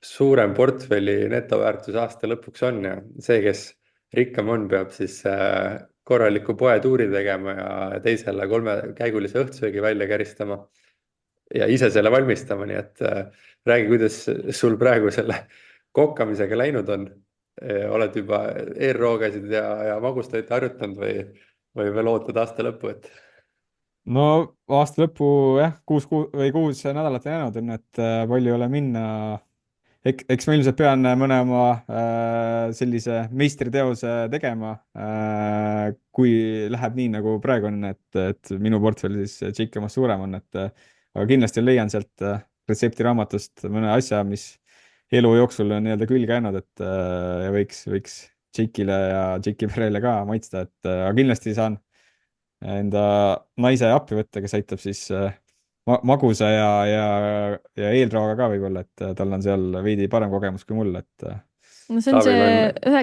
suurem portfelli netoväärtus aasta lõpuks on ja see, kes rikkam on, peab siis korraliku poetuuri tegema ja teisele 3-käigulise õhtusöögi välja käristama ja ise selle valmistama, nii et räägi, kuidas sul praegu selle kokkamisega läinud on. Oled juba ERO-gasid ja magustoite harjutanud või veel ootad aasta lõppu, et? No aasta lõppu jah, 6 nädalat on jäänud, on, et palju ei ole minna. Eks ma ilmselt pean mõne oma sellise meistriteose tegema, kui läheb nii, nagu praegu on, et minu portfell siis Jake omast suurem on, et aga kindlasti leian sealt retseptiraamatust mõne asja, mis elu jooksul on nii-öelda külge jäänud, et ja võiks Jake'ile ja Jake'i perele ka maitsta, et aga kindlasti saan enda naise appi võtta, kes aitab siis magusa ja eelrooga ka võib-olla, et tal on seal veidi parem kogemus kui mul, et no see on Taavil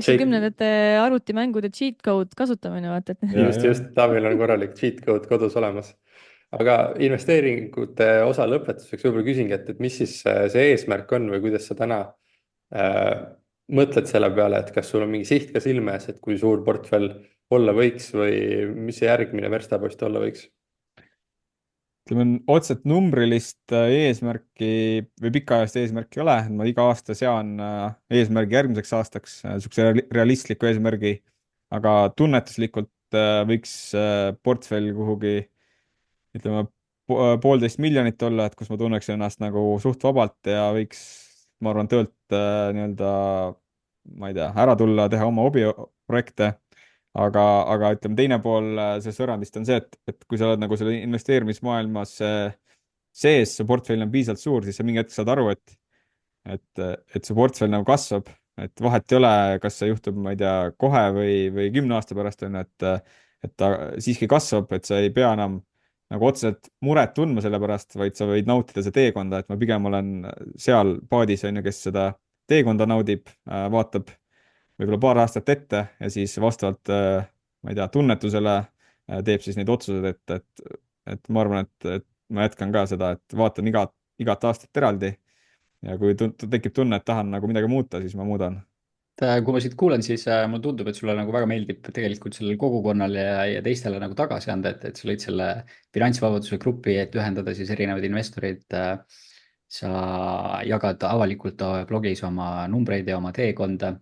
see on 90-ndate arvutimängude cheat code kasutamine, vaata, et just, Taavil on korralik cheat code kodus olemas. Aga investeeringute osa lõpetuseks võib-olla küsingi, et mis siis see eesmärk on või kuidas sa täna mõtled selle peale, et kas sul on mingi siht ka silme ees, et kui suur portfell olla võiks või mis see järgmine verstapost olla võiks? ütleme, otseselt numbrilist eesmärki või pikaajalist eesmärki ei ole, ma iga aasta sean eesmärgi järgmiseks aastaks, niisuguse realistliku eesmärgi, aga tunnetuslikult võiks portfell kuhugi, ütleme, 1,5 miljonit olla, et kus ma tunneks ennast nagu suht vabalt ja võiks, ma arvan, töölt nii-öelda, ma ei tea, ära tulla, teha oma hobiprojekte. aga ütleme, teine pool sellest võrrandist on see, et kui sa oled nagu selle investeerimismaailmas sees, su portfell on piisavalt suur, siis sa mingi hetk saad aru, et su portfell nagu kasvab, et vahet ei ole, kas see juhtub, ma ei tea, kohe või 10 aasta pärast on ju, et ta siiski kasvab, et sa ei pea enam nagu otseselt muret tundma selle pärast, vaid sa võid nautida seda teekonda, et ma pigem olen seal paadis, on ju, kes seda teekonda naudib, vaatab võib-olla paar aastat ette ja siis vastavalt, ma ei tea, tunnetusele teeb siis neid otsuseid, et ma arvan, et ma jätkan ka seda, et vaatan igat aastat eraldi ja kui tekib tunne, et tahan nagu midagi muuta, siis ma muudan. Kui ma siit kuulen, siis mulle tundub, et sulle nagu väga meeldib tegelikult sellele kogukonnale ja teistele nagu tagasi anda, et sa lõid selle finantsvabaduse grupi, et ühendada siis erinevaid investoreid. sa jagad avalikult blogis oma numbreid ja oma teekonda.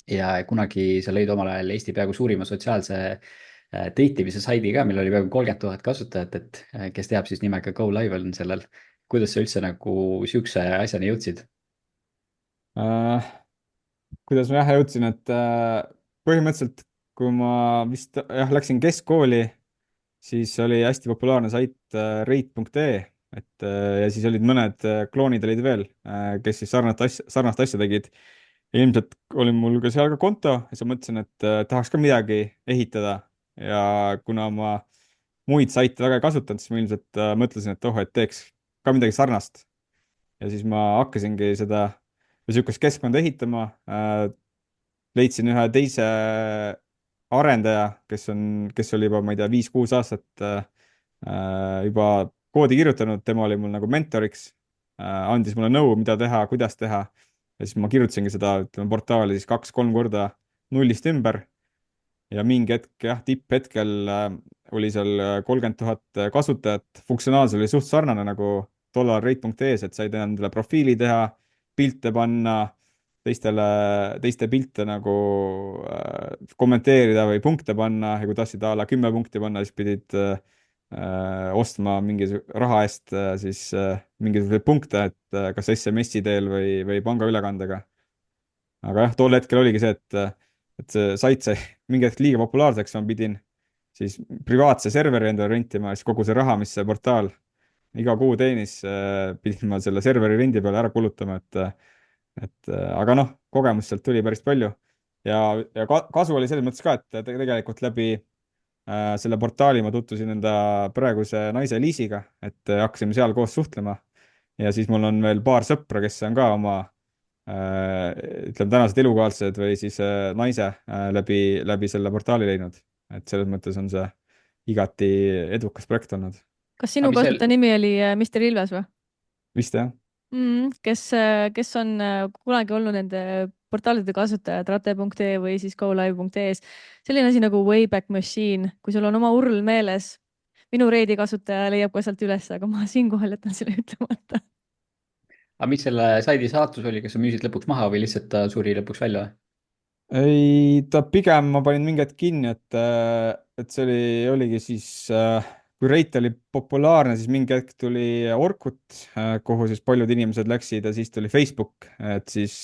ja kunagi sa lõid omal ajal Eesti peaaegu suurima sotsiaalse date imise saidi ka, millel oli peaaegu 30 000 kasutajat, et kes teab, siis nimega Go Live on sellel. kuidas sa üldse nagu sihukese asjani jõudsid? äh, kuidas ma jah jõudsin, et põhimõtteliselt kui ma vist jah läksin keskkooli, siis oli hästi populaarne sait rate.ee, et ja siis olid mõned kloonid olid veel, kes siis sarnast asja tegid. Ja ilmselt oli mul ka seal ka konto ja siis ma mõtlesin, et tahaks ka midagi ehitada ja kuna ma muid saite väga ei kasutanud, siis ma ilmselt mõtlesin, et oh, et teeks ka midagi sarnast. Ja siis ma hakkasingi seda niisugust keskkonda ehitama, leidsin ühe teise arendaja, kes oli juba, ma ei tea, 5-6 aastat juba koodi kirjutanud, tema oli mul nagu mentoriks, andis mulle nõu, mida teha, kuidas teha. Ja siis ma kirjutasingi seda, ütleme, portaali siis 2-3 korda nullist ümber ja mingi hetk, jah, tipphetkel oli seal 30 000 kasutajat, funktsionaalsus oli suht sarnane nagu tollal rate.ee-s, et said endale profiili teha, pilte panna, teiste pilte nagu kommenteerida või punkte panna ja kui tahtsid a la 10 punkti panna, siis pidid ostma mingisuguse raha eest siis mingisuguseid punkte, et kas SMS-i teel või pangaülekandega. Aga jah, tol hetkel oligi see, et see sait sai mingi hetk liiga populaarseks, ma pidin siis privaatse serveri endale rentima ja siis kogu see raha, mis see portaal iga kuu teenis, pidin ma selle serveri rendi peale ära kulutama, et aga noh, kogemust sealt tuli päris palju. Ja kasu oli selles mõttes ka, et tegelikult läbi selle portaali ma tutvusin enda praeguse naise Liisiga, et hakkasime seal koos suhtlema. Ja siis mul on veel paar sõpra, kes on ka oma ütleme, tänased elukaaslased või siis naise läbi selle portaali leidnud. et selles mõttes on see igati edukas projekt olnud. kas sinu aga mis seal, kasutaja nimi oli Mr Ilves või vist jah? kes on kunagi olnud nende portaalide kasutajad rate.ee või siis golive.ee-s. selline asi nagu Wayback Machine, kui sul on oma URL meeles. minu Reidi kasutaja leiab ka sealt üles, aga ma siinkohal jätan selle ütlemata. aga mis selle saidi saatus oli, kas sa müüsid lõpuks maha või lihtsalt ta suri lõpuks välja? ei, ta pigem ma panin mingi hetk kinni, et see oligi siis, kui Rate oli populaarne, siis mingi hetk tuli Orkut, kuhu siis paljud inimesed läksid ja siis tuli Facebook, et siis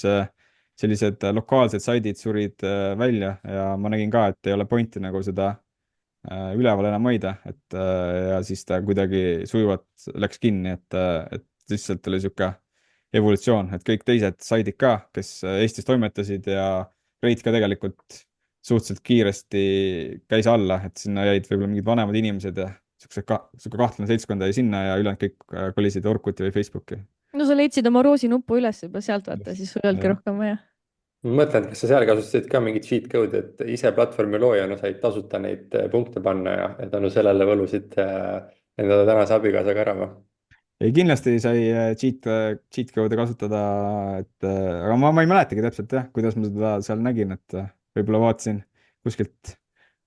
sellised lokaalsed saidid surid välja ja ma nägin ka, et ei ole pointi nagu seda üleval enam hoida, et ja siis ta kuidagi sujuvalt läks kinni, et lihtsalt oli niisugune evolutsioon, et kõik teised saidid ka, kes Eestis toimetasid ja rate ka tegelikult suhteliselt kiiresti käis alla, et sinna jäid võib-olla mingid vanemad inimesed ja sihuke kahtlane seltskond jäi sinna ja ülejäänud kõik kolisid Orkuti või Facebooki. no sa leidsid oma roosinupu üles juba sealt, vaata, siis sul ei olnudki rohkem vaja. ma mõtlen, et kas sa seal kasutasid ka mingit cheat code'i, et ise platvormi loojana said tasuta neid punkte panna ja tänu sellele võlusid enda tänase abikaasaga ära või? ei, kindlasti sai cheat code'e kasutada, et aga ma ei mäletagi täpselt jah, kuidas ma seda seal nägin, et võib-olla vaatasin kuskilt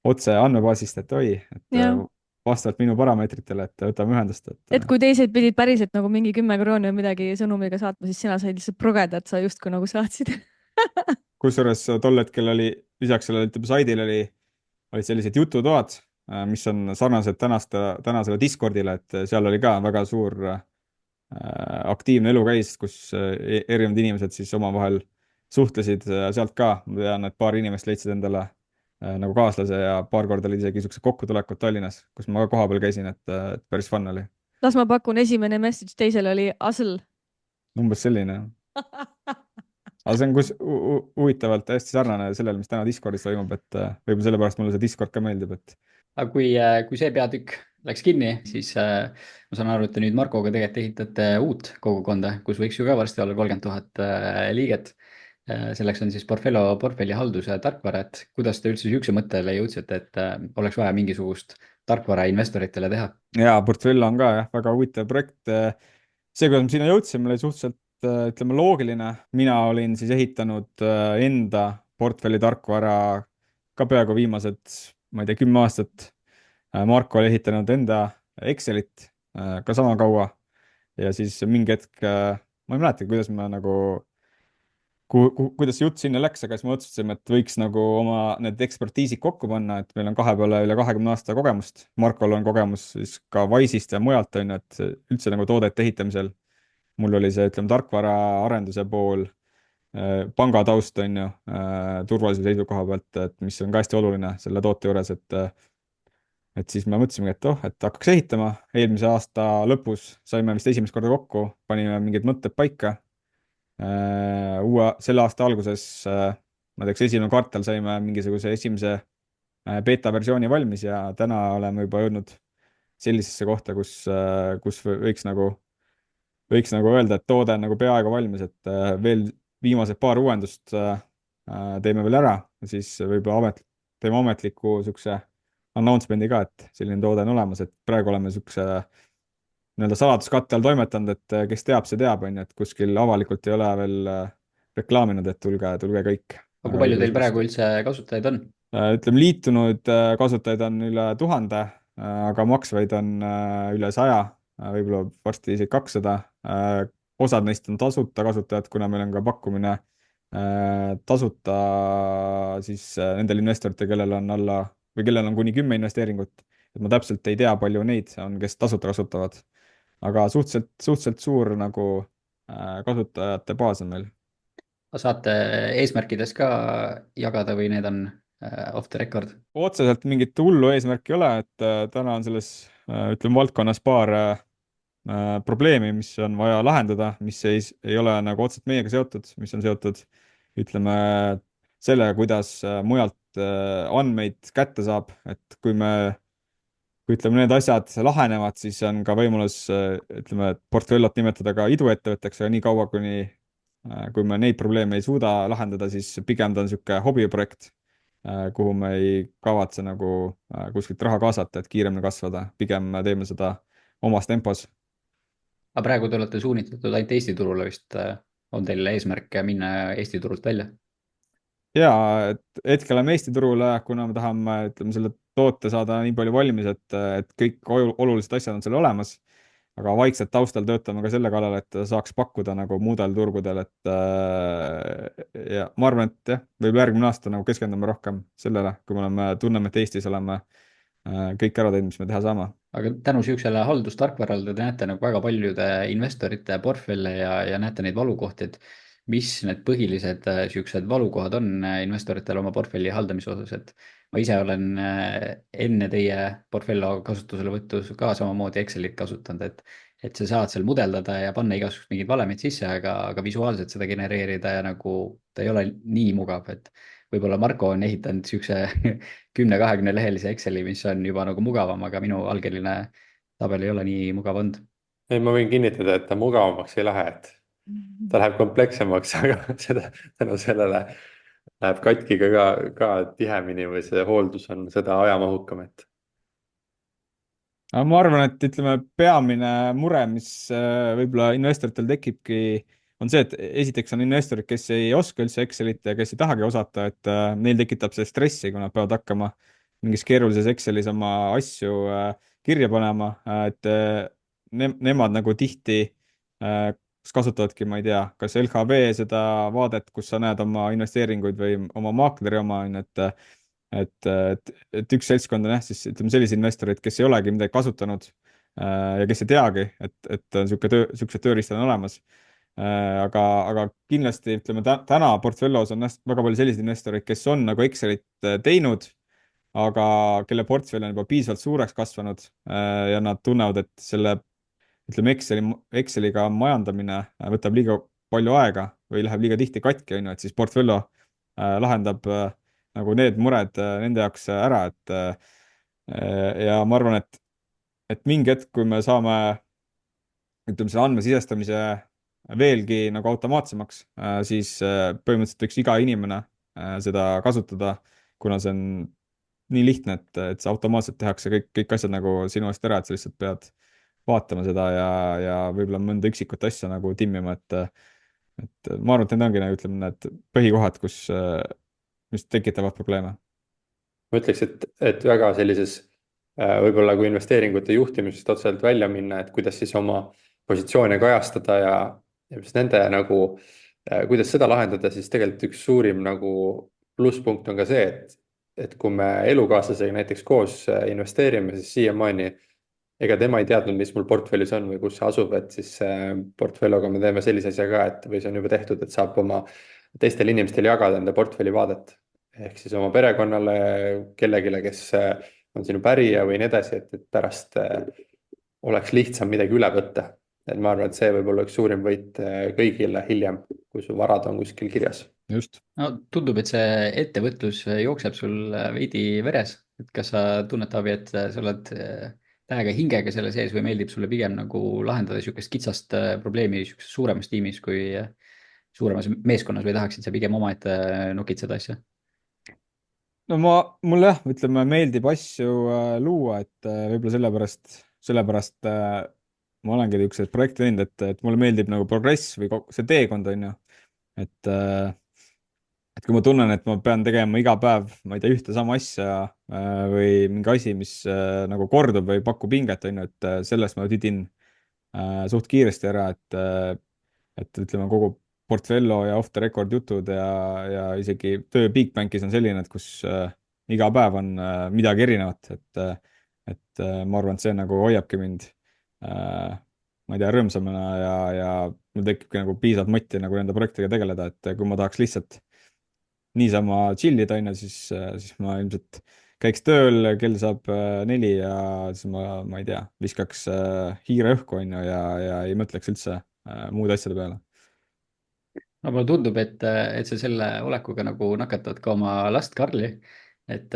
otse andmebaasist, et oi, et Jah. vastavalt minu parameetritele, et võtame ühendust, et kui teised pidid päriselt nagu mingi 10 krooni või midagi sõnumiga saatma, siis sina said lihtsalt progeda, et sa justkui nagu saatsid. kusjuures tol hetkel oli lisaks sellele, ütleme, saidile olid sellised jututoad, mis on sarnased tänasele Discordile, et seal oli ka väga suur aktiivne elu käis, kus erinevad inimesed siis omavahel suhtlesid sealt ka. ma tean, et paar inimest leidsid endale nagu kaaslase ja paar korda olid isegi niisugused kokkutulekud Tallinnas, kus ma ka kohapeal käisin, et päris fun oli. las ma pakun, esimene message teisele oli Asl. umbes selline jah. aga see on huvitavalt hästi sarnane sellele, mis täna Discordis toimub, et võib-olla sellepärast mulle see Discord ka meeldib, et aga kui see peatükk läks kinni, siis ma saan aru, et te nüüd Markoga tegelikult ehitate uut kogukonda, kus võiks ju ka varsti olla 30 000 liiget. selleks on siis Portfello portfellihalduse tarkvara, et kuidas te üldse niisuguse mõttele jõudsite, et oleks vaja mingisugust tarkvara investoritele teha? jaa, Portfello on ka jah, väga huvitav projekt. see, kuidas me sinna jõudsime, oli suhteliselt ütleme loogiline. mina olin siis ehitanud enda portfelli tarkvara ka peaaegu viimased, ma ei tea, 10 aastat. Marko oli ehitanud enda Excelit ka sama kaua ja siis mingi hetk, ma ei mäletagi, kuidas me nagu kuidas jutt sinna läks, aga siis me otsustasime, et võiks nagu oma need ekspertiisid kokku panna, et meil on kahe peale üle 20 aasta kogemust. Markol on kogemus siis ka Wise'ist ja mujalt, on ju, et üldse nagu toodete ehitamisel. mul oli see, ütleme, tarkvaraarenduse pool, pangataust, on ju, turvalisuse seisukoha pealt, et mis on ka hästi oluline selle toote juures, et siis me mõtlesimegi, et et hakkaks ehitama. Eelmise aasta lõpus saime vist esimest korda kokku, panime mingid mõtted paika. Selle aasta alguses, näiteks esimene kvartal saime mingisuguse esimese beeta-versiooni valmis ja täna oleme juba jõudnud sellisesse kohta, kus võiks nagu öelda, et toode on nagu peaaegu valmis, et veel viimased paar uuendust teeme veel ära ja siis võib-olla teeme ametliku niisuguse announcement'i ka, et selline toode on olemas, et praegu oleme niisuguse nii-öelda saladuskatte all toimetanud, et kes teab, see teab, on ju, et kuskil avalikult ei ole veel reklaaminud, et tulge kõik. aga kui palju teil praegu üldse kasutajaid on? Ütleme, liitunud kasutajaid on üle 1000, aga maksvaid on üle 100, võib-olla varsti isegi 200. Osad neist on tasuta kasutajad, kuna meil on ka pakkumine tasuta siis nendele investoritele, kellel on kellel on kuni 10 investeeringut. Et ma täpselt ei tea, palju neid on, kes tasuta kasutavad. Aga suhteliselt suur nagu kasutajate baas on meil. Saate eesmärkides ka jagada või need on off the record? Otseselt mingit hullu eesmärki ei ole, et täna on selles, ütleme, valdkonnas paar probleemi, mis on vaja lahendada, mis ei ole nagu otseselt meiega seotud, mis on seotud, ütleme, sellega, kuidas mujalt andmeid kätte saab, et kui ütleme, need asjad lahenevad, siis on ka võimalus, ütleme, Portfellot nimetada ka iduettevõtteks, aga nii kaua, kui me neid probleeme ei suuda lahendada, siis pigem ta on niisugune hobiprojekt, kuhu me ei kavatse nagu kuskilt raha kaasata, et kiiremini kasvada. Pigem teeme seda omas tempos. Aga praegu te olete suunitletud ainult Eesti turule vist, on teil eesmärk minna Eesti turult välja? Jaa, et hetkel oleme Eesti turule, kuna me tahame, ütleme, selle toote saada nii palju valmis, et kõik olulised asjad on seal olemas, aga vaikselt taustal töötame ka selle kallal, et saaks pakkuda nagu muudel turgudel, et ja ma arvan, et jah, võib järgmine aasta nagu keskendume rohkem sellele, kui me tunneme, et Eestis oleme kõik ära teinud, mis me teha saame. Aga tänu siuksele haldustarkvarale te näete nagu väga paljude investorite portfelle ja näete neid valukohti, et mis need põhilised siuksed valukohad on investoritel oma portfelli haldamise osas, et ma ise olen enne teie portfello kasutuselevõttu ka samamoodi Excelit kasutanud, et sa saad seal mudeldada ja panna igasugust mingeid valemeid sisse, aga visuaalselt seda genereerida ja nagu ta ei ole nii mugav, et võib-olla Marko on ehitanud siukse 10-20 lehelise Exceli, mis on juba nagu mugavam, aga minu algeline tabel ei ole nii mugav olnud. ei, ma võin kinnitada, et ta mugavamaks ei lähe, et ta läheb komplekssemaks, aga tänu sellele läheb katki ka tihemini või see hooldus on seda ajamahukam, et. Aga ma arvan, et ütleme, peamine mure, mis võib-olla investoritel tekibki, on see, et esiteks on investorid, kes ei oska üldse Excelit ja kes ei tahagi osata, et neil tekitab see stressi, kui nad peavad hakkama mingis keerulises Excelis oma asju kirja panema, et nemad nagu tihti kas kasutavadki, ma ei tea, kas LHV seda vaadet, kus sa näed oma investeeringuid või oma maakleri oma, on ju, et üks seltskond on jah, siis ütleme sellised investorid, kes ei olegi midagi kasutanud ja kes ei teagi, et niisugused tööriistad on olemas. Aga kindlasti ütleme täna portfellos on väga palju selliseid investoreid, kes on nagu Excelit teinud, aga kelle portfell on juba piisavalt suureks kasvanud ja nad tunnevad, et selle ütleme, Exceliga majandamine võtab liiga palju aega või läheb liiga tihti katki, on ju, et siis portfello lahendab nagu need mured nende jaoks ära, ja ma arvan, et mingi hetk, kui me saame, ütleme, selle andmesisestamise veelgi nagu automaatsemaks, siis põhimõtteliselt võiks iga inimene seda kasutada, kuna see on nii lihtne, et see automaatselt tehakse kõik asjad nagu sinu eest ära, et sa lihtsalt pead vaatama seda ja võib-olla mõnda üksikut asja nagu timmima, et ma arvan, et need ongi, ütleme, need põhikohad, mis tekitavad probleeme. Ma ütleks, et väga sellises võib-olla kui investeeringute juhtimisest otseselt välja minna, et kuidas siis oma positsioone kajastada ja mis nende nagu kuidas seda lahendada, siis tegelikult üks suurim nagu plusspunkt on ka see, et kui me elukaaslasega näiteks koos investeerime, siis siiamaani ega tema ei teadnud, mis mul portfellis on või kus see asub, et siis Portfelloga me teeme sellise asja ka, et või see on juba tehtud, et saab oma teistele inimestele jagada enda portfelli vaadet. Ehk siis oma perekonnale, kellelegi, kes on sinu pärija või nii edasi, et pärast oleks lihtsam midagi üle võtta. Et ma arvan, et see võib olla üks suurim võit kõigile hiljem, kui su varad on kuskil kirjas. just. no tundub, et see ettevõtlus jookseb sul veidi veres, et kas sa tunned, Taavi, et sa oled täiega hingega selle sees või meeldib sulle pigem nagu lahendada niisugust kitsast probleemi niisuguses suuremas tiimis kui suuremas meeskonnas või tahaksid sa pigem omaette nokitseda asja? no mulle jah, ütleme, meeldib asju luua, et võib-olla sellepärast ma olengi niisuguseid projekte teinud, et mulle meeldib nagu progress või see teekond, on ju. et kui ma tunnen, et ma pean tegema iga päev, ma ei tea, ühte sama asja või mingi asi, mis nagu kordub või pakub pinget, on ju, et sellest ma tüdin suht kiiresti ära, et ütleme, kogu Portfello ja Off the Record jutud ja isegi töö Bigbankis on selline, et kus iga päev on midagi erinevat, et ma arvan, et see nagu hoiabki mind ma ei tea, rõõmsamana ja mul tekibki nagu piisavalt motti nagu nende projektidega tegeleda, et kui ma tahaks lihtsalt niisama chillida, on ju, siis ma ilmselt käiks tööl, kell saab 4 ja siis ma ei tea, viskaks hiire õhku, on ju, ja ei mõtleks üldse muude asjade peale. no mulle tundub, et sa selle olekuga nagu nakatad ka oma last Karli, et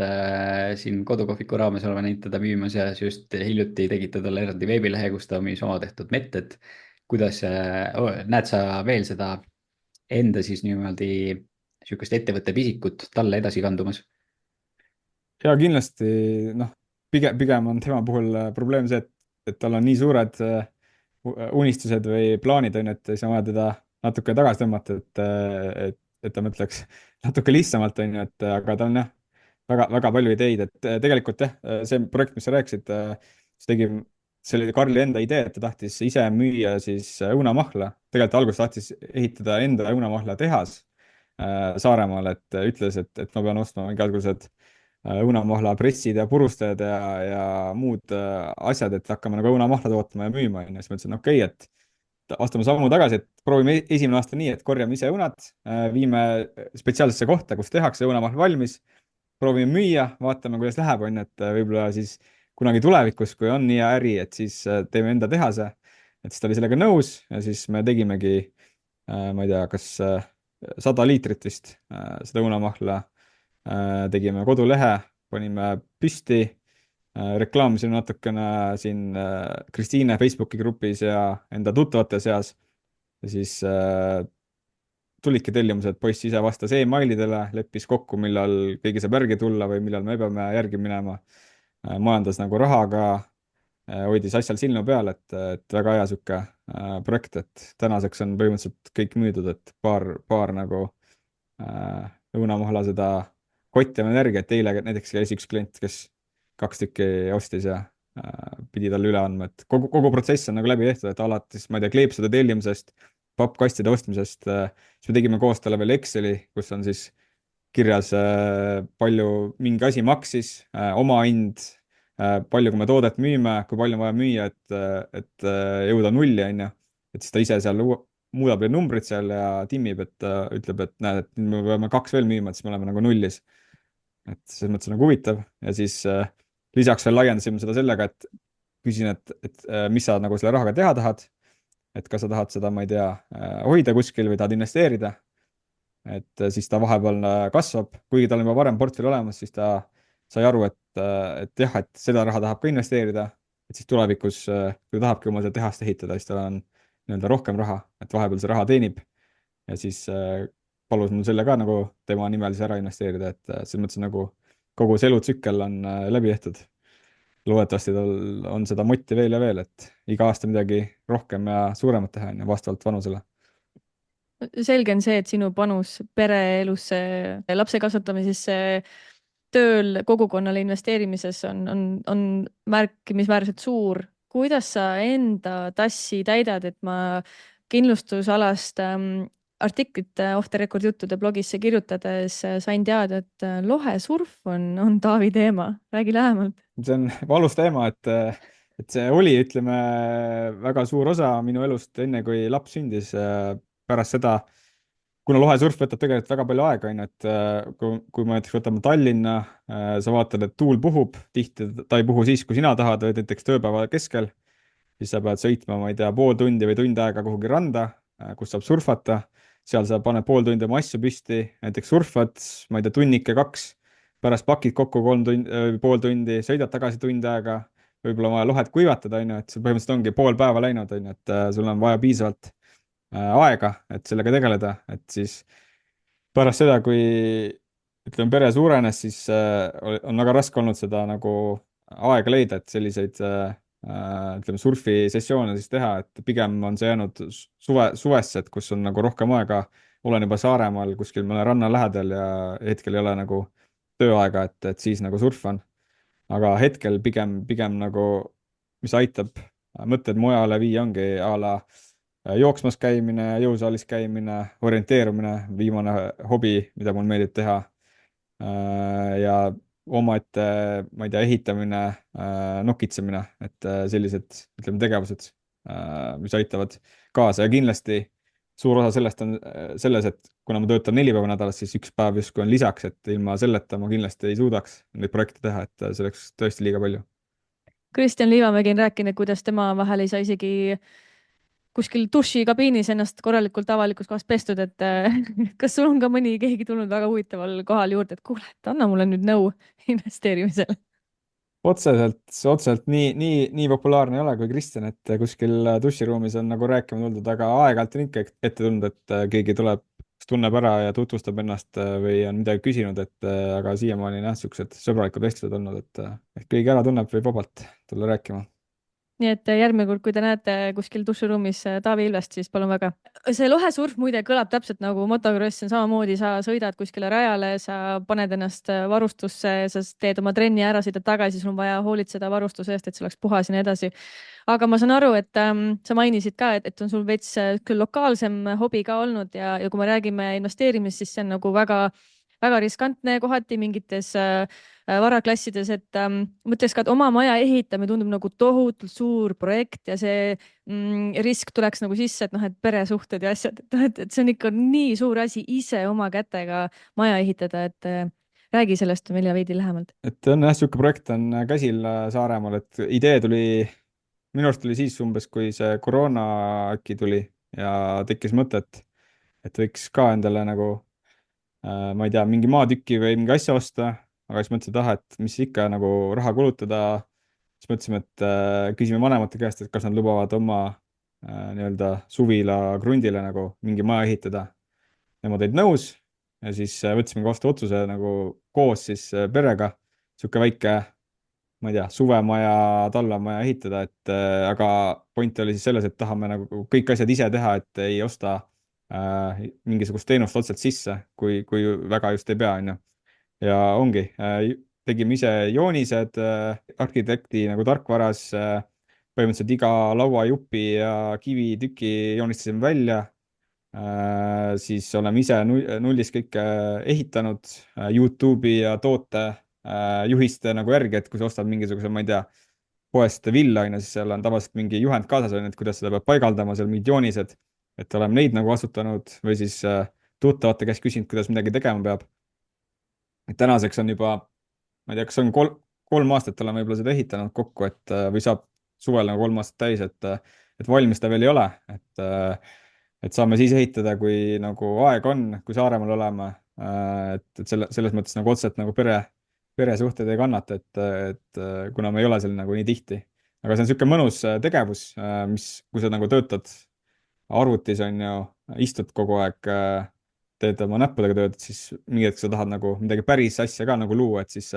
siin Kodukohviku raames oleme näinud teda müümas ja just hiljuti tegite talle eraldi veebilehe, kus ta müüs oma tehtud metted. kuidas näed sa veel seda enda siis niimoodi niisugust ettevõtte pisikut talle edasi kandumas? ja kindlasti, noh, pigem on tema puhul probleem see, et tal on nii suured unistused või plaanid, on ju, et siis on vaja teda natuke tagasi tõmmata, et ta mõtleks natuke lihtsamalt, on ju, et aga tal on jah, väga palju ideid, et tegelikult jah, see projekt, mis sa rääkisid, see oli Karli enda idee, et ta tahtis ise müüa siis õunamahla. Tegelikult alguses tahtis ehitada enda õunamahla tehas Saaremaal, et ütles, et ma pean ostma igasugused õunamahla pressid ja purustajad ja muud asjad, et hakkame nagu õunamahla tootma ja müüma, on ju. Siis ma ütlesin, okei, et astume sammu tagasi, et proovime esimene aasta nii, et korjame ise õunad, viime spetsiaalsesse kohta, kus tehakse õunamahl valmis, proovime müüa, vaatame, kuidas läheb, on ju, et võib-olla siis kunagi tulevikus, kui on nii hea äri, et siis teeme enda tehase. Et siis ta oli sellega nõus ja siis me tegimegi, ma ei tea, kas 100 liitrit vist seda õunamahla. Tegime kodulehe, panime püsti, reklaamisime natukene siin Kristiine Facebooki grupis ja enda tuttavate seas. Ja siis tulidki tellimused, poiss ise vastas emailidele, leppis kokku, millal keegi saab järgi tulla või millal me peame järgi minema. Majandas nagu rahaga, hoidis asjal silma peal, et väga hea sihuke projekt, et tänaseks on põhimõtteliselt kõik müüdud, et paar nagu õunamahla seda kotti on energia, et eile näiteks käis üks klient, kes 2 tükki ostis ja pidi talle üle andma, et kogu protsess on nagu läbi tehtud, et alates, ma ei tea, kleepsude tellimusest, pappkastide ostmisest, siis me tegime koos talle veel Exceli, kus on siis kirjas, palju mingi asi maksis, omahind, palju, kui me toodet müüme, kui palju on vaja müüa, et jõuda nulli, on ju. Et siis ta ise seal muudab need numbrid seal ja timmib, et ütleb, et näed, et me peame 2 veel müüma, et siis me oleme nagu nullis. Et selles mõttes on nagu huvitav ja siis lisaks veel laiendasime seda sellega, et küsin, et mis sa nagu selle rahaga teha tahad, et kas sa tahad seda, ma ei tea, hoida kuskil või tahad investeerida, et siis ta vahepeal kasvab, kuigi tal on juba varem portfell olemas, siis ta sai aru, et jah, et seda raha tahab ka investeerida, et siis tulevikus, kui ta tahabki oma seda tehast ehitada, siis tal on nii-öelda rohkem raha, et vahepeal see raha teenib ja siis palus mul selle ka nagu tema nimel siis ära investeerida, et selles mõttes nagu kogu see elutsükkel on läbi tehtud. Loodetavasti tal on seda motti veel ja veel, et iga aasta midagi rohkem ja suuremat teha, on ju, vastavalt vanusele. Selge on see, et sinu panus pereelusse, lapse kasvatamisesse, tööl kogukonnale investeerimises on märkimisväärselt suur. Kuidas sa enda tassi täidad, et ma kindlustusalast artiklit Off the Record juttude blogisse kirjutades sain teada, et lohesurf on Taavi teema. Räägi lähemalt. see on valus teema, et see oli, ütleme, väga suur osa minu elust enne, kui laps sündis. Pärast seda, kuna lohesurf võtab tegelikult väga palju aega, on ju, et kui me näiteks võtame Tallinna, sa vaatad, et tuul puhub, tihti ta ei puhu siis, kui sina tahad, vaid näiteks tööpäeva keskel, siis sa pead sõitma, ma ei tea, pool tundi või tund aega kuhugi randa, kus saab surfata. Seal sa paned pool tundi oma asju püsti, näiteks surfad, ma ei tea, tunnike, 2, pärast pakid kokku 3 tundi, pool tundi, sõidad tagasi tund aega, võib-olla on vaja lohed kuivatada, on ju, et sul põhimõtteliselt ongi pool päeva läinud, on ju, et sul on vaja piisavalt aega, et sellega tegeleda, et siis pärast seda, kui ütleme, pere suurenes, siis on väga raske olnud seda nagu aega leida, et selliseid ütleme, surfisessioone siis teha, et pigem on see jäänud suvesse, et kus on nagu rohkem aega. Olen juba Saaremaal kuskil mõne ranna lähedal ja hetkel ei ole nagu tööaega, et siis nagu surfan. Aga hetkel pigem nagu, mis aitab mõtted mujale viia, ongi a la jooksmas käimine, jõusaalis käimine, orienteerumine, viimane hobi, mida mul meeldib teha. Ja omaette, ma ei tea, ehitamine, nokitsemine, et sellised, ütleme, tegevused, mis aitavad kaasa ja kindlasti suur osa sellest on selles, et kuna ma töötan 4 päeva nädalas, siis üks päev justkui on lisaks, et ilma selleta ma kindlasti ei suudaks neid projekte teha, et see oleks tõesti liiga palju. Kristjan Liivamägi on rääkinud, kuidas tema vahel ei saa isegi kuskil dušikabiinis ennast korralikult avalikus kohas pestud, et kas sul on ka keegi tulnud väga huvitaval kohal juurde, et kuule, et anna mulle nüüd nõu investeerimisel. Otseselt nii populaarne ei ole kui Kristjan, et kuskil duširuumis on nagu rääkima tuldud, aga aeg-ajalt on ikka ette tulnud, et keegi tuleb, tunneb ära ja tutvustab ennast või on midagi küsinud, et aga siiamaani on jah, niisugused sõbralikud vestlused olnud, et keegi ära tunneb, võib vabalt tulla rääkima. Nii et järgmine kord, kui te näete kuskil duširuumis Taavi Ilvest, siis palun väga. See lohesurf muide kõlab täpselt nagu motokross, on samamoodi, sa sõidad kuskile rajale, sa paned ennast varustusse, sa teed oma trenni ära, sõidad tagasi, sul on vaja hoolitseda varustuse eest, et see oleks puhas ja nii edasi. Aga ma saan aru, et sa mainisid ka, et on sul veits küll lokaalsem hobi ka olnud ja kui me räägime investeerimist, siis see on nagu väga riskantne kohati mingites varaklassides, et mõtleks ka, et oma maja ehitamine tundub nagu tohutult suur projekt ja see risk tuleks nagu sisse, et noh, et peresuhted ja asjad, et see on ikka nii suur asi ise oma kätega maja ehitada, et räägi sellest meile veidi lähemalt. Et on jah, niisugune projekt on käsil Saaremaal, et idee tuli, minu arust tuli siis umbes, kui see koroona äkki tuli ja tekkis mõtet, et võiks ka endale nagu ma ei tea, mingi maatüki või mingi asja osta, aga siis mõtlesin, et et mis ikka nagu raha kulutada. Siis mõtlesime, et küsime vanemate käest, et kas nad lubavad oma nii-öelda suvila krundile nagu mingi maja ehitada. Nemad olid nõus ja siis võtsimegi vastu otsuse nagu koos siis perega niisugune väike, ma ei tea, suvemaja, talvemaja ehitada, et aga point oli siis selles, et tahame nagu kõik asjad ise teha, et ei osta mingisugust teenust otseselt sisse, kui väga just ei pea, on ju. Ja ongi, tegime ise joonised, arhitekti nagu tarkvaras, põhimõtteliselt iga lauajupi ja kivitüki joonistasime välja, siis oleme ise nullist kõike ehitanud, YouTube'i ja toote juhiste nagu järgi, et kui sa ostad mingisuguse, ma ei tea, poest villa, on ju, siis seal on tavaliselt mingi juhend kaasas, on ju, et kuidas seda peab paigaldama, seal mingid joonised, et oleme neid nagu kasutanud või siis tuttavate käest küsinud, kuidas midagi tegema peab. Et tänaseks on juba, ma ei tea, kas on 3 aastat oleme võib-olla seda ehitanud kokku, et või saab suvel nagu 3 aastat täis, et valmis ta veel ei ole, et saame siis ehitada, kui nagu aeg on, kui Saaremaal oleme, et selles mõttes nagu otseselt nagu peresuhted ei kannata, et kuna me ei ole seal nagu nii tihti. Aga see on niisugune mõnus tegevus, mis, kui sa nagu töötad arvutis, on ju, istud kogu aeg, teed oma näppudega tööd, siis mingi hetk sa tahad nagu midagi päris asja ka nagu luua, et siis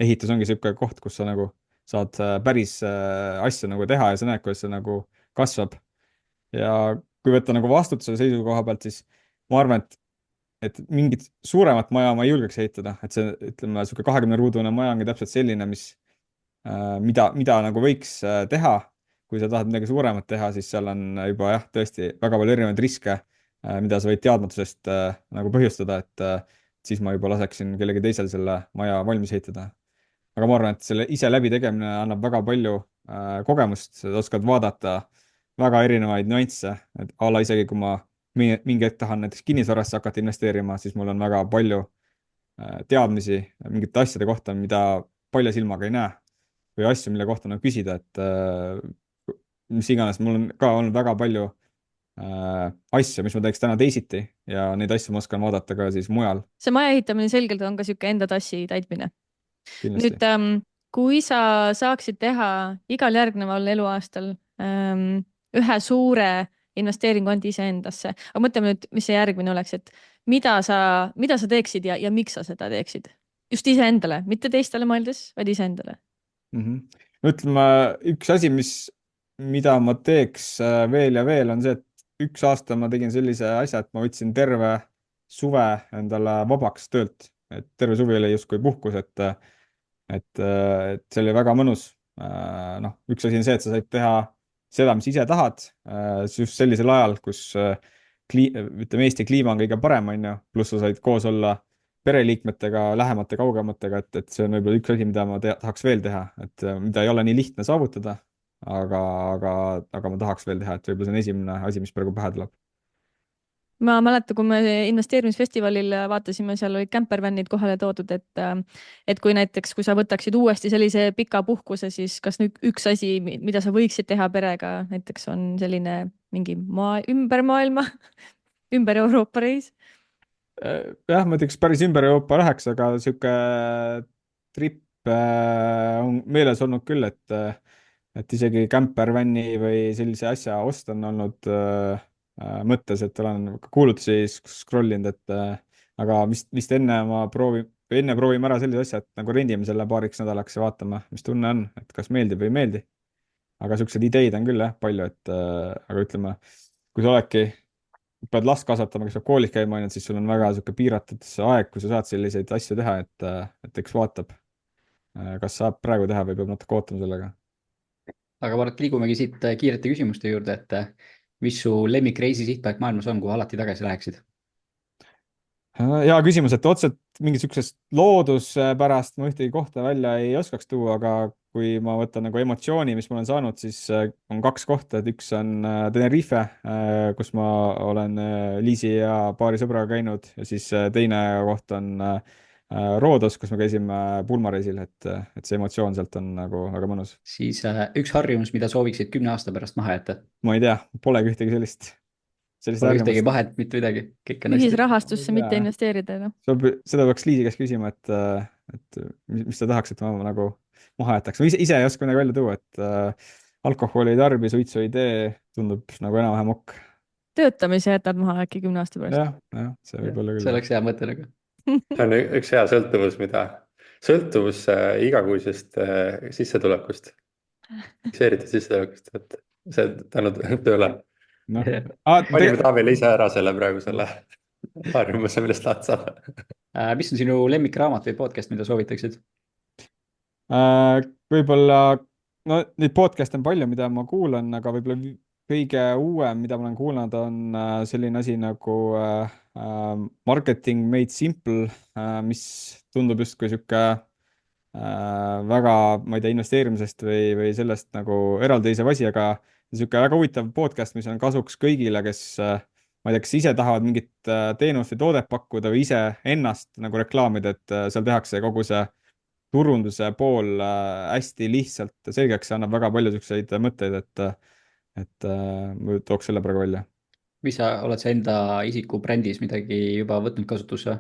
ehitus ongi niisugune koht, kus sa nagu saad päris asja nagu teha ja sa näed, kuidas see nagu kasvab. Ja kui võtta nagu vastutuse seisukoha pealt, siis ma arvan, et mingit suuremat maja ma ei julgeks ehitada, et see, ütleme, niisugune 20-ruudune maja ongi täpselt selline, mida nagu võiks teha. Kui sa tahad midagi suuremat teha, siis seal on juba jah, tõesti väga palju erinevaid riske. mida sa võid teadmatusest nagu põhjustada, et siis ma juba laseksin kellelgi teisel selle maja valmis ehitada. aga ma arvan, et selle ise läbitegemine annab väga palju kogemust, sa oskad vaadata väga erinevaid nüansse, et a la isegi kui ma mingi hetk tahan näiteks kinnisvarasse hakata investeerima, siis mul on väga palju teadmisi mingite asjade kohta, mida palja silmaga ei näe või asju, mille kohta nagu küsida, et mis iganes, mul on ka olnud väga palju asju, mis ma teeks täna teisiti ja neid asju ma oskan vaadata ka siis mujal see maja ehitamine selgelt on ka sihuke enda tassi täitmine. kindlasti. nüüd, kui sa saaksid teha igal järgneval eluaastal ühe suure investeeringu ainult iseendasse, aga mõtleme nüüd, mis see järgmine oleks, et mida sa teeksid ja miks sa seda teeksid? just iseendale, mitte teistele mõeldes, vaid iseendale. ütleme, üks asi, mida ma teeks veel ja veel, on see, et üks aasta ma tegin sellise asja, et ma võtsin terve suve endale vabaks töölt, et terve suvi oli justkui puhkus, et see oli väga mõnus. Noh, üks asi on see, et sa said teha seda, mis ise tahad, just sellisel ajal, kus ütleme, Eesti kliima on kõige parem, on ju, pluss sa said koos olla pereliikmetega, lähemate, kaugematega, et see on võib-olla üks asi, mida ma tahaks veel teha, et mida ei ole nii lihtne saavutada, aga ma tahaks veel teha, et võib-olla see on esimene asi, mis praegu pähe tuleb. ma mäletan, kui me investeerimisfestivalil vaatasime, seal olid campervanid kohale toodud, et kui näiteks, kui sa võtaksid uuesti sellise pika puhkuse, siis kas nüüd üks asi, mida sa võiksid teha perega, näiteks on selline mingi ümber maailma, ümber Euroopa reis? jah, ma ütleks päris ümber Euroopa läheks, aga sihuke trip on meeles olnud küll, et isegi campervan'i või sellise asja osta on olnud mõttes, et olen kuulutusi scroll inud, et aga vist enne proovime ära sellise asja, et nagu rendime selle paariks nädalaks ja vaatame, mis tunne on, et kas meeldib või ei meeldi. aga siukseid ideid on küll jah palju, et aga ütleme, kui sa oledki, pead last kasvatama, kes peab koolis käima ainult, siis sul on väga sihuke piiratud aeg, kui sa saad selliseid asju teha, et eks vaatab, kas saab praegu teha või peab natuke ootama sellega. aga Mart, liigumegi siit kiirete küsimuste juurde, et mis su lemmikreisi sihtpaik maailmas on, kuhu alati tagasi läheksid? hea küsimus, et otseselt mingi sihukesest looduspärast ma ühtegi kohta välja ei oskaks tuua, aga kui ma võtan nagu emotsiooni, mis ma olen saanud, siis on kaks kohta, et üks on Tenerife, kus ma olen Liisi ja paari sõbraga käinud ja siis teine koht on Roodos, kus me käisime pulmareisil, et see emotsioon sealt on nagu väga mõnus. Siis üks harjumus, mida sooviksid 10 aasta pärast maha jätta? Ma ei tea, polegi ühtegi sellist Pole ühtegi vahet, mitte midagi, kõik on hästi. ühisrahastusse mitte investeerida, noh. Seda peaks Liisi käest küsima, et mis ta tahaks, et ma nagu maha jätaks. Ma ise ei oska midagi välja tuua, et alkoholi ei tarbi, suitsu ei tee, tundub nagu enam-vähem ok. Töötamise jätad maha äkki 10 aasta pärast. jah, see võib olla küll. See oleks hea mõte nagu. see on üks hea sõltuvus, sõltuvus igakuisest sissetulekust, fikseeritud sissetulekust, et see tänu tööle. No. panime Taavile ise ära praegu selle harjumuse, millest tahad saada. Mis on sinu lemmikraamat või podcast, mida soovitaksid? Võib-olla, no neid podcast'e on palju, mida ma kuulan, aga võib-olla kõige uuem, mida ma olen kuulanud, on selline asi nagu Marketing Made Simple, mis tundub justkui sihuke väga, ma ei tea, investeerimisest või sellest nagu eraldiseisev asi, aga niisugune väga huvitav podcast, mis on kasuks kõigile, kes, ma ei tea, kas ise tahavad mingit teenust või toodet pakkuda või ise ennast nagu reklaamida, et seal tehakse kogu see turunduse pool hästi lihtsalt selgeks, see annab väga palju niisuguseid mõtteid, et ma tooks selle praegu välja. Mis sa oled sa enda isiku brändis midagi juba võtnud kasutusse?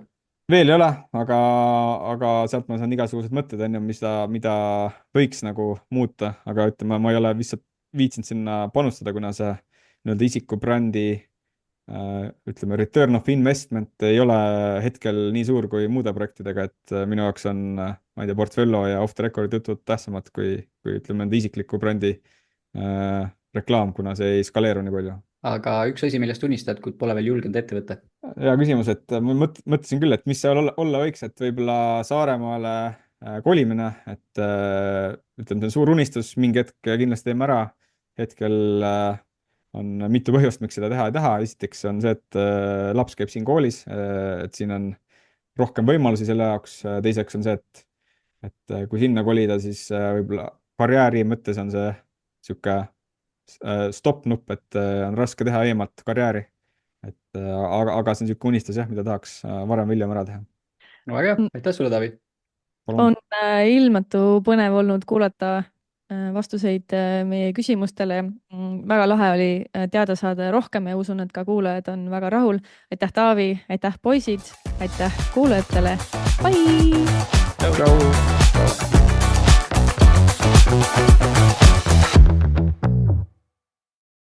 Veel ei ole, aga sealt ma saan igasugused mõtted, on ju, mida võiks nagu muuta, aga ütleme, ma ei ole lihtsalt viitsinud sinna panustada, kuna see nii-öelda isiku brändi ütleme, return of investment ei ole hetkel nii suur kui muude projektidega, et minu jaoks on, ma ei tea, Portfolio ja Off the Record jutud tähtsamad kui ütleme, enda isikliku brändi reklaam, kuna see ei skaleeru nii palju. Aga üks asi, millest unistad, kuid pole veel julgenud ette võtta? Hea küsimus, et ma mõtlesin küll, et mis seal olla võiks, et võib-olla Saaremaale kolimine, et ütleme, see on suur unistus, mingi hetk kindlasti teeme ära. Hetkel on mitu põhjust, miks seda teha ei taha. Esiteks on see, et laps käib siin koolis, et siin on rohkem võimalusi selle jaoks. Teiseks on see, et kui sinna kolida, siis võib-olla karjääri mõttes on see sihuke stopp-nupp, et on raske teha eemalt karjääri. Aga see on sihuke unistus jah, mida tahaks varem või hiljem ära teha. no väga hea, aitäh sulle, Taavi. On ilmatu põnev olnud kuulata vastuseid meie küsimustele. Väga lahe oli teada saada rohkem ja usun, et ka kuulajad on väga rahul. Aitäh, Taavi, aitäh, poisid, aitäh kuulajatele. Bye! Tšau!